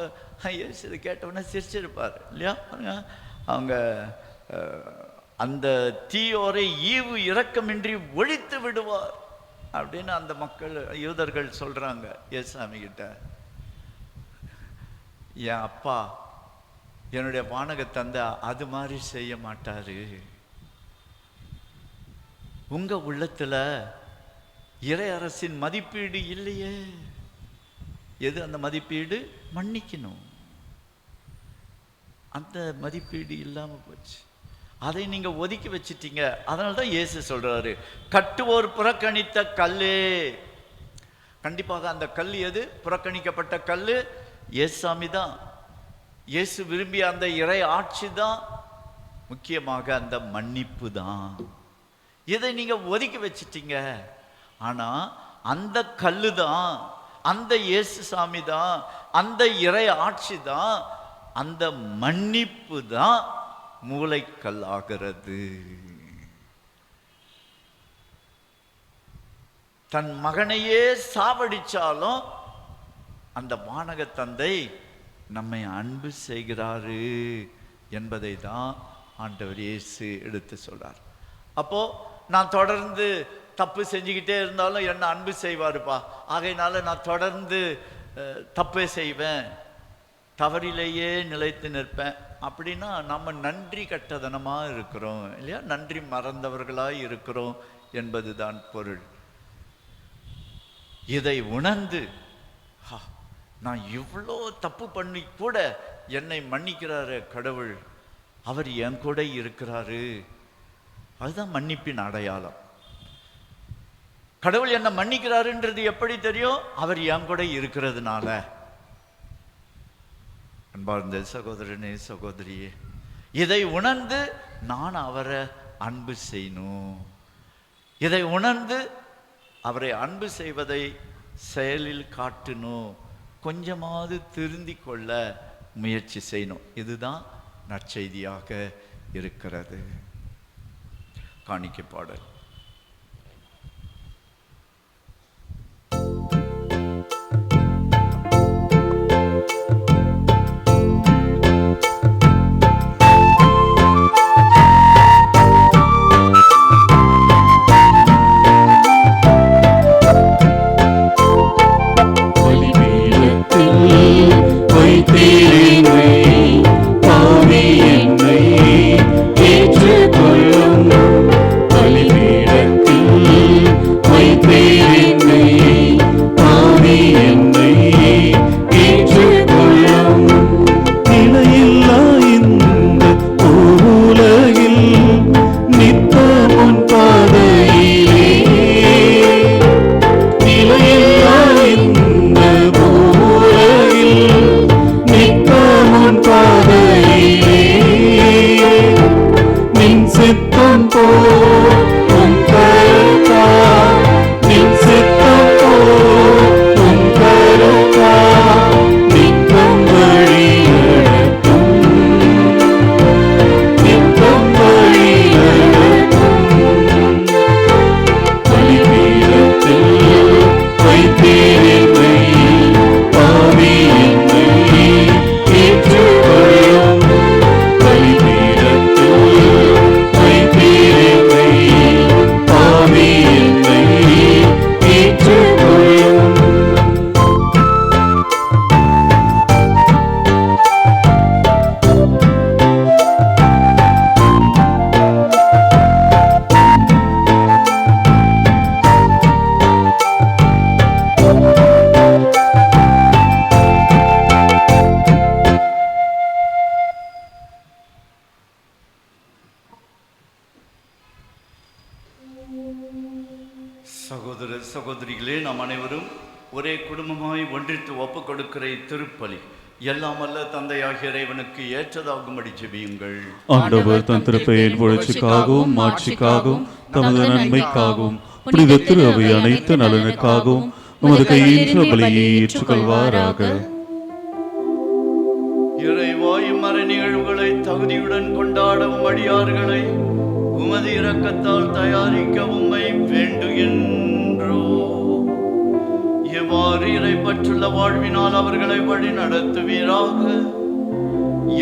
இயேசு இதை கேட்டவொடனே சிரிச்சிருப்பார் இல்லையா? அவங்க அந்த தீயோரை ஈவு இரக்கமின்றி ஒழித்து விடுவார் அப்படின்னு அந்த மக்கள் யூதர்கள் சொல்றாங்க இயேசுசாமி கிட்ட. என் அப்பா என்னுடைய வானக தந்தை அது மாதிரி செய்ய மாட்டாரு. உங்க உள்ளத்துல இறை அரசின் மதிப்பீடு இல்லையே. எது அந்த மதிப்பீடு? மன்னிக்கணும். அந்த மதிப்பீடு இல்லாம போச்சு. அதை நீங்க ஒதுக்கி வச்சிட்டீங்க. அதனால்தான் இயேசு சொல்றாரு, கட்டுவோர் புறக்கணித்த கல்லே. கண்டிப்பாக அந்த கல் எது? புறக்கணிக்கப்பட்ட கல்லு இயேசுசாமி தான். இயேசு விரும்பிய அந்த இறை ஆட்சி தான், முக்கியமாக அந்த மன்னிப்பு தான். இதை நீங்க ஒதுக்கி வச்சிட்டீங்க. ஆனா அந்த கல்லு தான், அந்த இயேசுசாமி தான், அந்த இறை ஆட்சி தான், அந்த மன்னிப்பு தான் மூளைக்கல் ஆகிறது. தன் மகனையே சாவடிச்சாலும் அந்த வானக தந்தை நம்மை அன்பு செய்கிறாரு என்பதை தான் ஆண்டவர் இயேசு எடுத்து சொல்றார். அப்போ நான் தொடர்ந்து தப்பு செஞ்சுக்கிட்டே இருந்தாலும் என்ன அன்பு செய்வாருப்பா, ஆகையினால நான் தொடர்ந்து தப்பே செய்வேன், தவறிலேயே நிலைத்து நிற்பேன் அப்படின்னா நம்ம நன்றி கட்டதனமாக இருக்கிறோம் இல்லையா? நன்றி மறந்தவர்களாய் இருக்கிறோம் என்பதுதான் பொருள். இதை உணர்ந்து நான் இவ்வளோ தப்பு பண்ணி கூட என்னை மன்னிக்கிறாரு கடவுள், அவர் என் கூட இருக்கிறாரு, அதுதான் மன்னிப்பின் அடையாளம். கடவுள் என்னை மன்னிக்கிறாருன்றது எப்படி தெரியும்? அவர் என் கூட இருக்கிறதுனால. அன்பார்ந்த சகோதரனே சகோதரியே, இதை உணர்ந்து நான் அவரை அன்பு செய்யணும். இதை உணர்ந்து அவரை அன்பு செய்வதை செயலில் காட்டணும். கொஞ்சமாவது திருந்தி கொள்ள முயற்சி செய்யணும். இதுதான் நற்செய்தியாக இருக்கிறது. காணிக்கை பாடல். சகோதர சகோதரிகளே, நாம் அனைவரும் ஒரே குடும்பமாய் ஒன்றித்து ஒப்பு கொடுக்கிற திருப்பலி எல்லாம் அல்ல தந்தையாகிய இறைவனுக்கு ஏற்றதாகும்படி ஜெபியுங்கள். ஆண்டவர் தன் திருப்பெயரின் புகழ்ச்சிக்காகவும் மாட்சிக்காகவும் தமது நன்மைக்காகவும் புனித திரு அவை அனைத்து நலனுக்காகவும் உமது கையின்ற பலியை ஏற்றுக்கொள்வாராக. இறைவாயும் மறை நிகழ்வுகளை தகுதியுடன் கொண்டாடவும் அடியார்களை உமது இரக்கத்தால் தயாரிக்க உம்மை வேண்டுகின்றோ. எவ்வாறு இறைப்பற்றுள்ள வாழ்வினால் அவர்களை வழி நடத்துவீராக.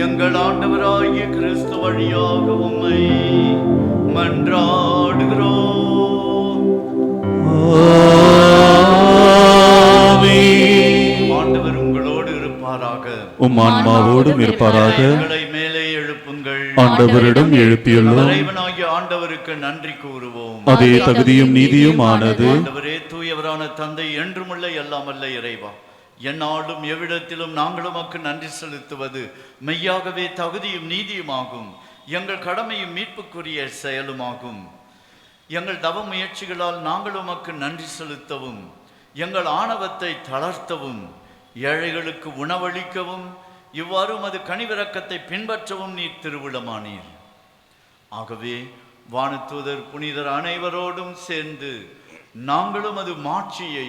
எங்கள் ஆண்டவராகிய கிறிஸ்து வழியாக உம்மை மன்றாடுகிறோம். ஆண்டவர் உங்களோடு இருப்பாராக. உம் ஆன்மாவோடும் இருப்பாராக. மேலே எழுப்புங்கள். ஆண்டவரிடம் எழுப்பியுள்ளோம். இறைவனாகிய ஆண்டவருக்கு நன்றி கூறுவோம். அதே தகுதியும் நீதியும் ஆனது. ஆண்டவரே, தூயவரான தந்தை, என்றுமுள்ள எல்லாமல்ல இறைவா, எந்நாளும் எவ்விடத்திலும் நாங்கள் உமக்கு நன்றி செலுத்துவது மெய்யாகவே தகுதியும் நீதியுமாகும். எங்கள் கடமையும் மீட்புக்குரிய செயலுமாகும். எங்கள் தவ முயற்சிகளால் நாங்கள் உமக்கு நன்றி செலுத்தவும், எங்கள் ஆணவத்தை தளர்த்தவும், ஏழைகளுக்கு உணவளிக்கவும், இவ்வாறு உமது கனிவிரக்கத்தை பின்பற்றவும் நீர் திருவுளமானீர். ஆகவே வானதூதர் புனிதர் அனைவரோடும் சேர்ந்து நாங்களும் அது மாட்சியை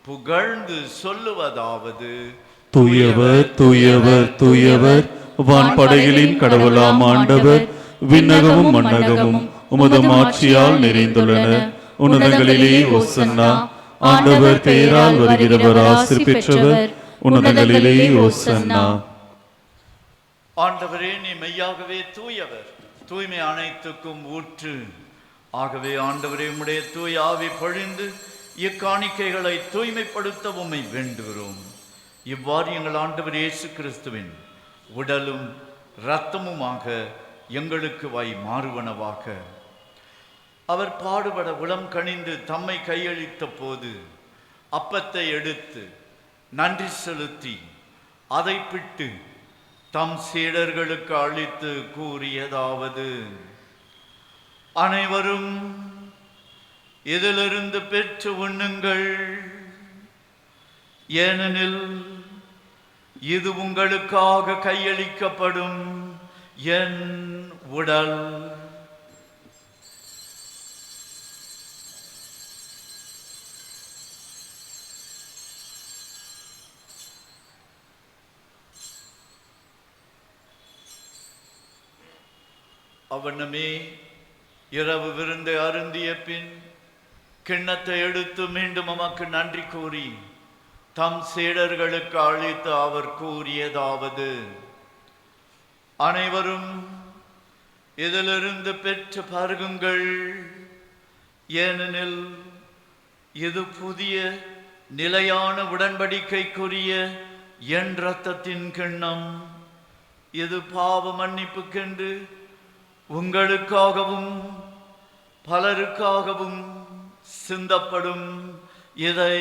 புகழ்ந்து சொல்லுவதாவது: தூயவர் தூயவர் தூயவர், வான்படைகளின் கடவுளாம் ஆண்டவர், விண்ணகமும் மண்ணகமும் உமது மாட்சியால் நிறைந்துள்ளன. உன்னதங்களிலே ஓசன்னா. ஆண்டவர் பெயரால் வருகிறவர் ஆசீர் பெற்றவர். உன்னதங்களிலே ஓசன்னா. ஆண்டவரே, நீ மெய்யாகவே தூயவர், தூய்மை அனைத்துக்கும் ஊற்று. ஆகவே ஆண்டவரே, உம்முடைய தூய ஆவி பொழிந்து இக்காணிக்கைகளை தூய்மைப்படுத்த உம்மை வேண்டுகிறோம். இவ்வாறு எங்கள் ஆண்டவர் இயேசு கிறிஸ்துவின் உடலும் இரத்தமுமாக எங்களுக்கு வாய் மாறுவனவாக. அவர் பாடுபட உளம் கனிந்து தம்மை கையளித்த போது அப்பத்தை எடுத்து நன்றி செலுத்தி அதை பிட்டு தம் சீடர்களுக்கு அளித்து கூறியதாவது: அனைவரும் இதிலிருந்து பெற்று உண்ணுங்கள், ஏனெனில் இது உங்களுக்காக கையளிக்கப்படும் என் உடல். அவனமே இரவு விருந்தை அருந்திய பின் கிண்ணத்தை எடுத்து மீண்டும் உமக்கு நன்றி கூறி தம் சீடர்களுக்கு அளித்து அவர் கூறியதாவது: அனைவரும் இதிலிருந்து பெற்று பருகுங்கள், ஏனெனில் இது புதிய நிலையான உடன்படிக்கைக்குரிய என் இரத்தத்தின் கிண்ணம். இது பாவ மன்னிப்புக்கென்று உங்களுக்காகவும் பலருக்காகவும் சிந்தப்படும். இதை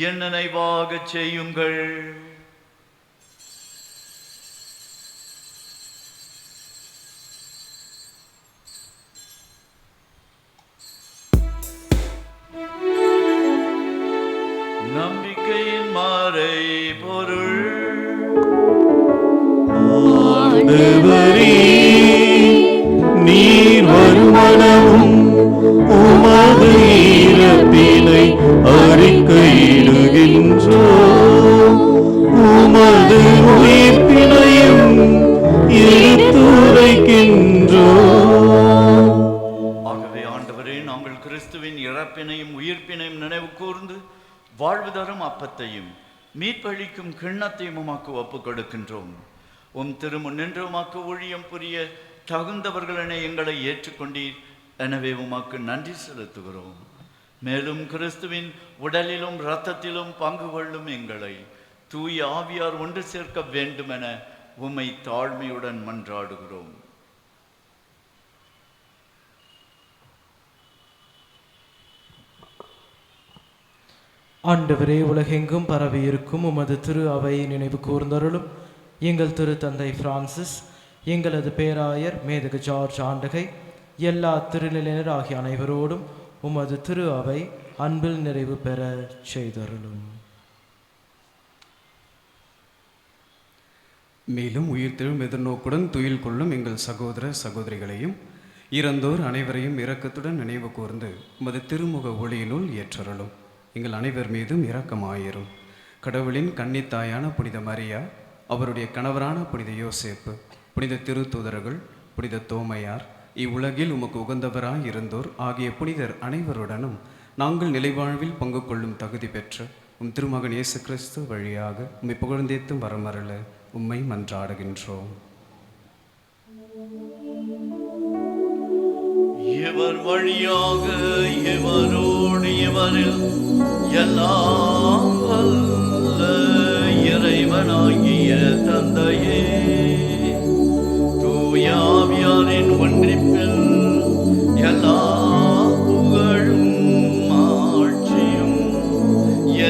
என் நினைவாக செய்யுங்கள். நம்பிக்கையின் மறை பொருள். நீர் வருமனவும் உமது இறப்பினை அறிக்கையிடுகின்றோம், உமது உயிர்ப்பினையும் எடுத்துரைக்கின்றோம். ஆகவே ஆண்டவரே, நாங்கள் கிறிஸ்துவின் இறப்பினையும் உயிர்ப்பினையும் நினைவு கூர்ந்து வாழ்வு தரும் அப்பத்தையும் மீட்பளிக்கும் கிண்ணத்தையும் உமக்கு ஒப்புக் கொடுக்கின்றோம். உம் திருமுன் நின்று உமக்கு ஊழியம் புரிய தகுந்தவர்களென எங்களை ஏற்றுக்கொண்டீர். எனவே உமக்கு நன்றி செலுத்துகிறோம். மேலும் கிறிஸ்துவின் உடலிலும் இரத்தத்திலும் பங்கு கொள்ளும் எங்களை தூய ஆவியார் ஒன்று சேர்க்க வேண்டுமென உம்மை தாழ்மையுடன் மன்றாடுகிறோம். ஆண்டவரே, உலகெங்கும் பரவி இருக்கும் உமது திரு அவையை நினைவு கூர்ந்தருளும். எங்கள் திரு தந்தை பிரான்சிஸ், எங்களது பேராயர் மேதகு ஜார்ஜ் ஆண்டகை, எல்லா திருநிலையினர் ஆகிய அனைவரோடும் உமது திரு அவை அன்பில் நிறைவு பெற செய்தருளும். மேலும் உயிர்த்தெழும் எதிர்நோக்குடன் துயில் கொள்ளும் எங்கள் சகோதர சகோதரிகளையும் இறந்தோர் அனைவரையும் இரக்கத்துடன் நினைவு கூர்ந்து உமது திருமுக ஒளியினுள் ஏற்றருளும். எங்கள் அனைவர் மீதும் இரக்கமாயிரும். கடவுளின் கன்னித்தாயான புனித மரியா, அவருடைய கணவரான புனித யோசேப்பு, புனித திருத்தூதர்கள், புனித தோமையார், இவ்வுலகில் உமக்கு உகந்தவராய் இருந்தோர் ஆகிய புனிதர் அனைவருடனும் நாங்கள் நிலைவாழ்வில் பங்கு கொள்ளும் தகுதி பெற்ற உம் திருமகன் இயேசு கிறிஸ்து வழியாக உம்மை புகழ்ந்தேத்தும் வரமருள உம்மை மன்றாடுகின்றோம். இவர் வழியாக இவரோடு இவரில் எல்லாம் வல்ல இறைவனாகிய தந்தையே, தூய ஆவியாரின் ஒன்றிப்பில் எல்லா புகழும் ஆட்சியும்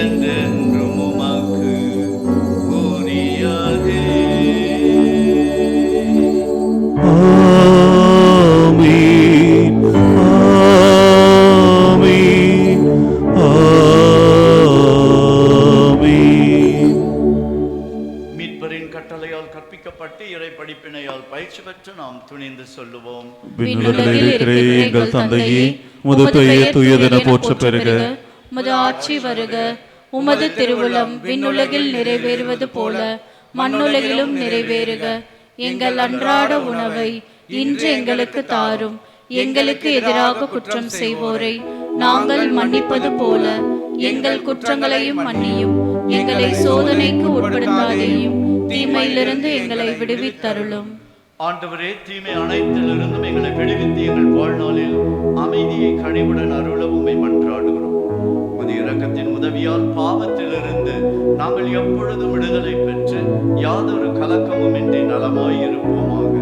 என்றென்றும் உமக்கு உரியதே. மீட்பரின் கட்டளையால் கற்பிக்கப்பட்டு இறை படிப்பினையால் பயிற்சி பெற்று நாம் துணிந்து சொல்லுவோம். விண்ணுலகில் இருக்கிற எங்கள் தந்தையே, உமது பெயர் தூயதென போற்றப் பெறுக. உமது ஆட்சி வருக. உமது திருவுளம் விண்ணுலகில் நிறைவேறுவது போல மண்ணுலகிலும் நிறைவேறுக. எங்கள் அன்றாட உணவை இன்று எங்களுக்கு தாரும். எங்களுக்கு எதிராக குற்றம் செய்வோரை நாங்கள் மன்னிப்பது போல எங்கள் குற்றங்களையும் மன்னியும். எங்களை சோதனைக்கு உட்படுத்தாதேயும், தீமையிலிருந்து எங்களை விடுவித்தருளும். ஆண்டவரே, தீமை அனைத்திலிருந்தும் எங்களை விடுவித்து எங்கள் வாழ்நாளில் அமைதியை கனிவுடன் அருள உம்மை மன்றாடுகிறோம். உமது இரக்கத்தின் உதவியால் பாவத்திலிருந்து நாங்கள் எப்பொழுதும் விடுதலை பெற்று யாதொரு கலக்கமும் இன்றி நலமாய் இருப்போமாக.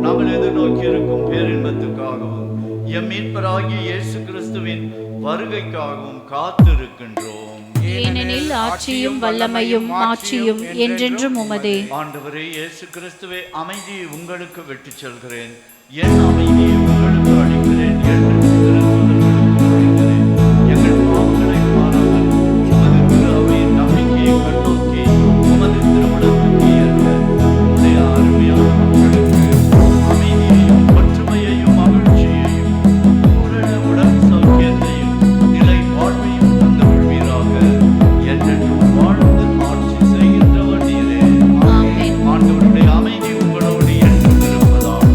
நாங்கள் எதிர்நோக்கி இருக்கும் பேரின்பத்துக்காகவும் எம் மீட்பராகிய இயேசு கிறிஸ்துவின் வருகைக்காகவும் காத்திருக்கின்றோம். ஏனெனில் ஆட்சியும் வல்லமையும் மாட்சியும் என்றென்றும் உமதே. ஆண்டவரே இயேசு கிறிஸ்துவே, அமைதியை உங்களுக்கு விட்டுச் செல்கிறேன், என் அமைதியை உங்களுக்கு அளிக்கிறேன் என்று திருத்தூதர்களுக்கு கூறுகிறேன். எங்கள் பாவங்களை பாராமல் உமது திரு அவையின் நம்பிக்கையை கண்ணோக்கி உமது திருமணத்துக்கு ஏற்ற உம்முடைய அருமையான மக்களுக்கு அமைதியையும் ஒற்றுமையையும் மகிழ்ச்சியையும் பூரண உடல் சௌக்கியத்தையும் நிலை வாழ்வையும் தந்து கொள்வீராக. என்றென்றும் வாழ்ந்து ஆட்சி செய்கின்றவர் நீரே. ஆண்டவருடைய அமைதி உங்களோடு என்றும் இருப்பதாக.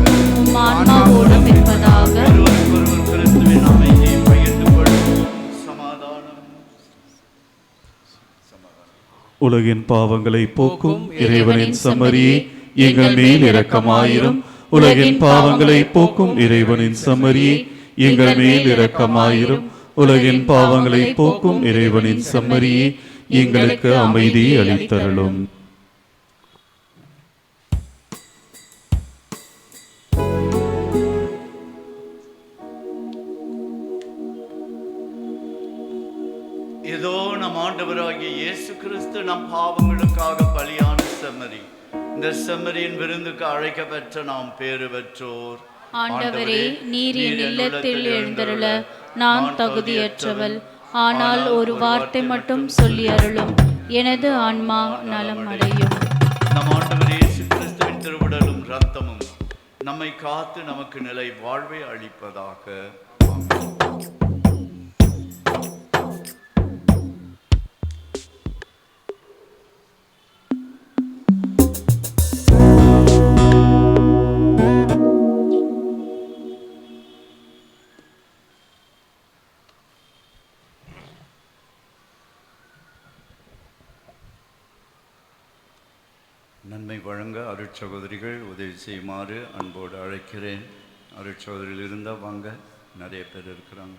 ஆன்மாவோடும் இருப்பதாக. ஒருவருக்கொருவர் கிறிஸ்துவின் அமைதியை பகிர்ந்து கொள்வோம். சமாதானம். உலகின் பாவங்களை போக்கும் இறைவனின் செம்மறியே, எங்கள் மேல் இரக்கமாயிரும். உலகின் பாவங்களை போக்கும் இறைவனின் செம்மறியே, எங்கள் மேல் இரக்கமாயிரும். உலகின் பாவங்களை போக்கும் இறைவனின் செம்மறியே, எங்களுக்கு அமைதி அளித்தருளும். இதோ நம் ஆண்டவராகிய இயேசு கிறிஸ்து நம் பாவங்களுக்காக பலியான செம்மறி. இந்த செம்மறியின் விருந்துக்கு அழைக்கப்பெற்ற நாம் பேறு பெற்றோர். ஆண்டவரே, நீர் என் இல்லத்தில் எழுந்தருள நான் தகுதியற்றவள். ஆனால் ஒரு வார்த்தை மட்டும் சொல்லி அருளும், எனது ஆன்மா நலம் அடையும். நம் ஆண்டவர் இயேசு கிறிஸ்துவின் திருவுடலும் இரத்தமும் நம்மை காத்து நமக்கு நிலை வாழ்வை அளிப்பதாக. நன்மை வழங்க அருட்சகோதரிகள் உதவி செய்யுமாறு அன்போடு அழைக்கிறேன். அருட்சகோதரிகள் இருந்தால் வாங்க, நிறைய பேர் இருக்கிறாங்க.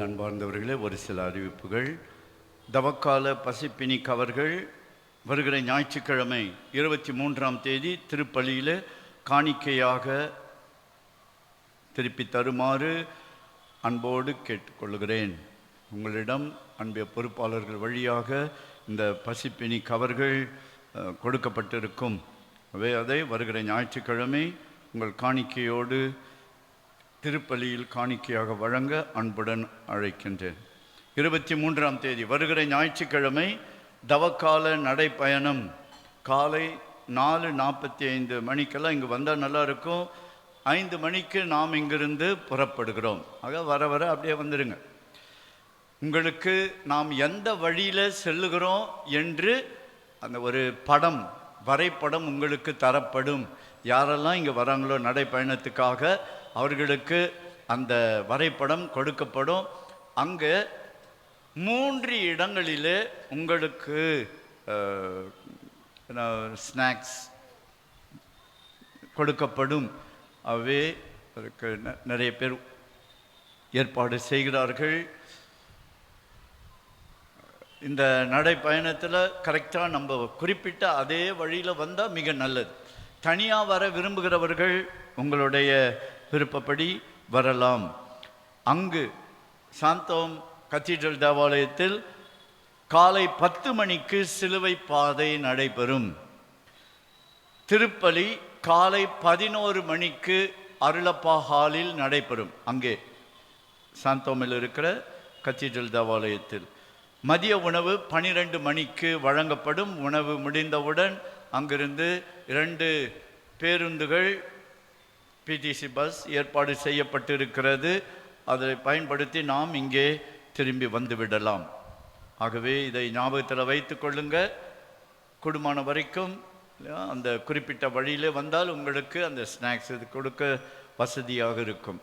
அன்பார்ந்தவர்களே, ஒரு சில அறிவிப்புகள். தவக்கால பசிப்பினி கவர்கள் வருகிற ஞாயிற்றுக்கிழமை 23ஆம் தேதி திருப்பலியில் காணிக்கையாக திருப்பி தருமாறு அன்போடு கேட்டுக்கொள்கிறேன். உங்களிடம் அன்பிய பொறுப்பாளர்கள் வழியாக இந்த பசிப்பினி கவர்கள் கொடுக்கப்பட்டிருக்கும். அதை வருகிற ஞாயிற்றுக்கிழமை உங்கள் காணிக்கையோடு திருப்பலியில் காணிக்கையாக வழங்க அன்புடன் அழைக்கின்றேன். 23ஆம் தேதி வருகிற ஞாயிற்றுக்கிழமை தவக்கால நடைப்பயணம் காலை 4:45 மணிக்கெல்லாம் இங்கே வந்தால் நல்லா இருக்கும். 5 மணிக்கு நாம் இங்கிருந்து புறப்படுகிறோம். ஆக வர வர அப்படியே வந்துடுங்க. உங்களுக்கு நாம் எந்த வழியில் செல்லுகிறோம் என்று அந்த ஒரு படம், வரைபடம் உங்களுக்கு தரப்படும். யாரெல்லாம் இங்கே வராங்களோ நடைப்பயணத்துக்காக அவர்களுக்கு அந்த வரைபடம் கொடுக்கப்படும். அங்கே 3 இடங்களிலே உங்களுக்கு ஸ்நாக்ஸ் கொடுக்கப்படும். அவே அதுக்கு நிறைய பேர் ஏற்பாடு செய்கிறார்கள். இந்த நடைப்பயணத்தில் கரெக்டாக நம்ம குறிப்பிட்ட அதே வழியில் வந்தால் மிக நல்லது. தனியாக வர விரும்புகிறவர்கள் உங்களுடைய விருப்பப்படி வரலாம். அங்கு சாந்தோம் கத்தீட்ரல் தேவாலயத்தில் காலை 10 மணிக்கு சிலுவை பாதை நடைபெறும். திருப்பலி காலை 11 மணிக்கு அருளப்பா ஹாலில் நடைபெறும். அங்கே சாந்தோமில் இருக்கிற கத்தீட்ரல் தேவாலயத்தில். மதிய உணவு 12 மணிக்கு வழங்கப்படும். உணவு முடிந்தவுடன் அங்கிருந்து 2 பேருந்துகள் பிடிசி பஸ் ஏற்பாடு செய்யப்பட்டிருக்கிறது. அதை பயன்படுத்தி நாம் இங்கே திரும்பி வந்துவிடலாம். ஆகவே இதை ஞாபகத்தில் வைத்து கொள்ளுங்க. கூடுமான வரைக்கும் அந்த குறிப்பிட்ட வழியிலே வந்தால் உங்களுக்கு அந்த ஸ்நாக்ஸ் இது கொடுக்க வசதியாக இருக்கும்.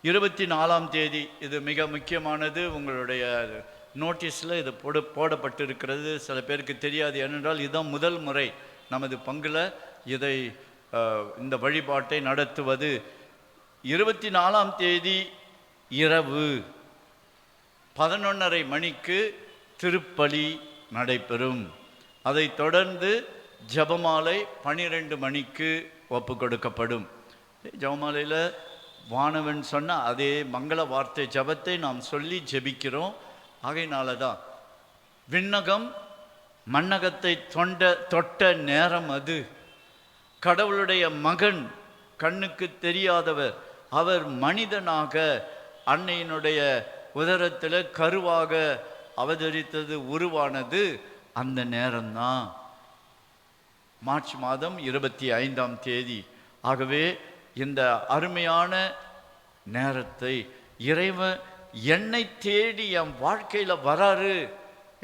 24ஆம் தேதி இது மிக முக்கியமானது. உங்களுடைய நோட்டீஸில் இது போடப்பட்டிருக்கிறது. சில பேருக்கு தெரியாது. ஏனென்றால் இதுதான் முதல் முறை நமது பங்கில் இதை இந்த வழிபாட்டை நடத்துவது. 24ஆம் தேதி இரவு 11:30 மணிக்கு திருப்பலி நடைபெறும். அதை தொடர்ந்து ஜபமாலை 12 மணிக்கு ஒப்பு கொடுக்கப்படும். ஜபமாலையில் வானவன் சொன்ன அதே மங்கள வார்த்தை ஜபத்தை நாம் சொல்லி ஜெபிக்கிறோம். ஆகையினால தான் விண்ணகம் மண்ணகத்தை தொட்ட நேரம் அது. கடவுளுடைய மகன், கண்ணுக்கு தெரியாதவர், அவர் மனிதனாக அன்னையினுடைய உதரத்தில் கருவாக அவதரித்தது, உருவானது அந்த நேரம்தான். மார்ச் மாதம் 25ஆம் தேதி. ஆகவே இந்த அருமையான நேரத்தை இறைவன் என்னை தேடி என் வாழ்க்கையில் வராரு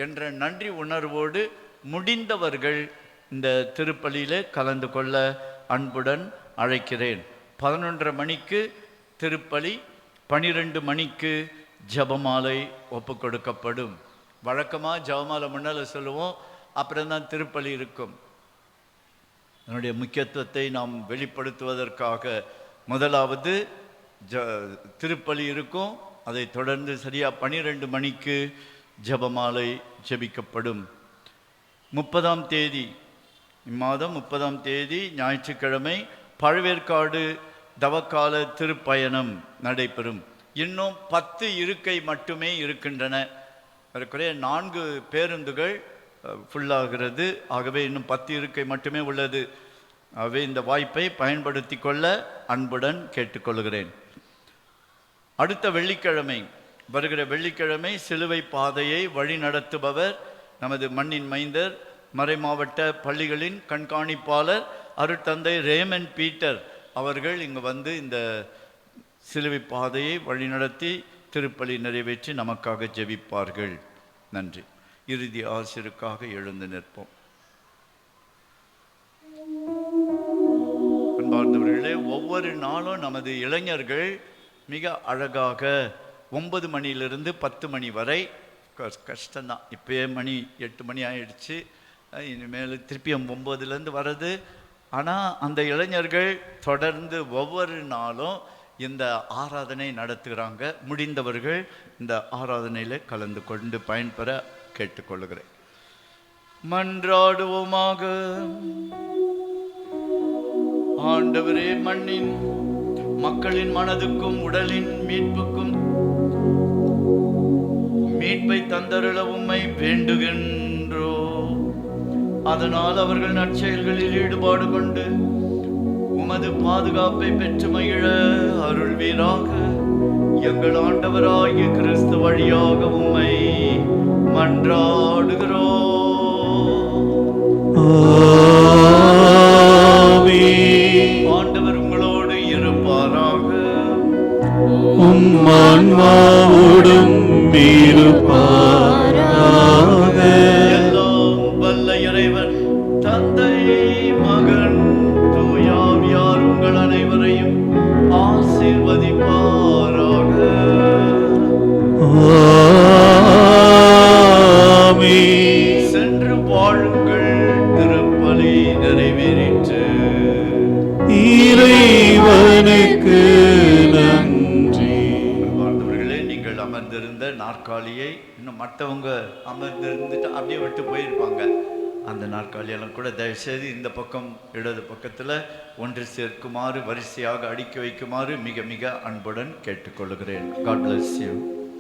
என்ற நன்றி உணர்வோடு முடிந்தவர்கள் இந்த திருப்பலியில் கலந்து கொள்ள அன்புடன் அழைக்கிறேன். 11:30 மணிக்கு திருப்பலி, 12 மணிக்கு ஜபமாலை ஒப்பு கொடுக்கப்படும். வழக்கமாக ஜபமாலை முன்னால் சொல்லுவோம், அப்புறம்தான் திருப்பலி இருக்கும். அதனுடைய முக்கியத்துவத்தை நாம் வெளிப்படுத்துவதற்காக முதலாவது திருப்பலி இருக்கும். அதை தொடர்ந்து சரியாக 12 மணிக்கு ஜபமாலை ஜெபிக்கப்படும். 30ஆம் தேதி, இம்மாதம் 30ஆம் தேதி ஞாயிற்றுக்கிழமை பழவேற்காடு தவக்கால திருப்பயணம் நடைபெறும். இன்னும் 10 இருக்கை மட்டுமே இருக்கின்றன. அதற்குரிய 4 பேருந்துகள் ஃபுல்லாகிறது. ஆகவே இன்னும் 10 இருக்கை மட்டுமே உள்ளது. ஆகவே இந்த வாய்ப்பை பயன்படுத்தி கொள்ள அன்புடன் கேட்டுக்கொள்கிறேன். அடுத்த வெள்ளிக்கிழமை, வருகிற வெள்ளிக்கிழமை சிலுவை பாதையை வழி நடத்துபவர் நமது மண்ணின் மைந்தர், மறைமாவட்ட பள்ளிகளின் கண்காணிப்பாளர் அருட்தந்தை ரேமன் பீட்டர் அவர்கள் இங்கு வந்து இந்த சிலுவை பாதையை வழிநடத்தி திருப்பலி நிறைவேற்றி நமக்காக ஜெபிப்பார்கள். நன்றி. இறுதி ஆசிரியருக்காக எழுந்து நிற்போம். அன்பார்ந்தவர்களே, ஒவ்வொரு நாளும் நமது இளைஞர்கள் மிக அழகாக 9 மணியிலிருந்து 10 மணி வரை, கஷ்டம்தான், இப்போயே மணி 8 மணி ஆயிடுச்சு, இனிமேல் திருப்பியும் 9லேருந்து வர்றது. ஆனால் அந்த இளைஞர்கள் தொடர்ந்து ஒவ்வொரு நாளும் இந்த ஆராதனை நடத்துகிறாங்க. முடிந்தவர்கள் இந்த ஆராதனையில் கலந்து கொண்டு பயன்பெற கேட்டுக்கொள்கிறேன். மன்றாடுவோமாக. ஆண்டவரே, மண்ணின் மக்களின் மனதுக்கும் உடலின் மீட்புக்கும் மீட்பை தந்தருள உம்மை வேண்டுகின்றோ. அதனால் அவர்கள் நற்செயல்களில் ஈடுபாடு கொண்டு உமது பாதுகாப்பை பெற்று மகிழ அருள்வீராக. எங்கள் ஆண்டவராகிய கிறிஸ்து வழியாக உம்மை மன்றாடுகிறோம். ஆண்டவர் உங்களோடு இருப்பாராக. உம்மான்மாவோடும் இருப்பாராக. எல்லாம் வல்ல இறைவன் தந்தை, மகன், தூயாவியார் உங்கள் அனைவரையும் ஆசீர்வதிப்பாராக. ஆமென். சென்று வாழுங்கள். திருப்பலி நிறைவேறிற்று. இறைவனுக்கு நன்றி. வாழ்ந்தவர்களே, நீங்கள் அமர்ந்திருந்த நாற்காலியை இன்னும் மற்றவங்க அமர்ந்திருந்துட்டு அப்படியே விட்டு போயிருப்பாங்க. அந்த நாற்காலியெல்லாம் கூட தயவுசெய்து இந்த பக்கம் இடது பக்கத்தில் ஒன்று சேர்க்குமாறு, வரிசையாக அடுக்கி வைக்குமாறு மிக மிக அன்புடன் கேட்டுக்கொள்கிறேன். God bless you.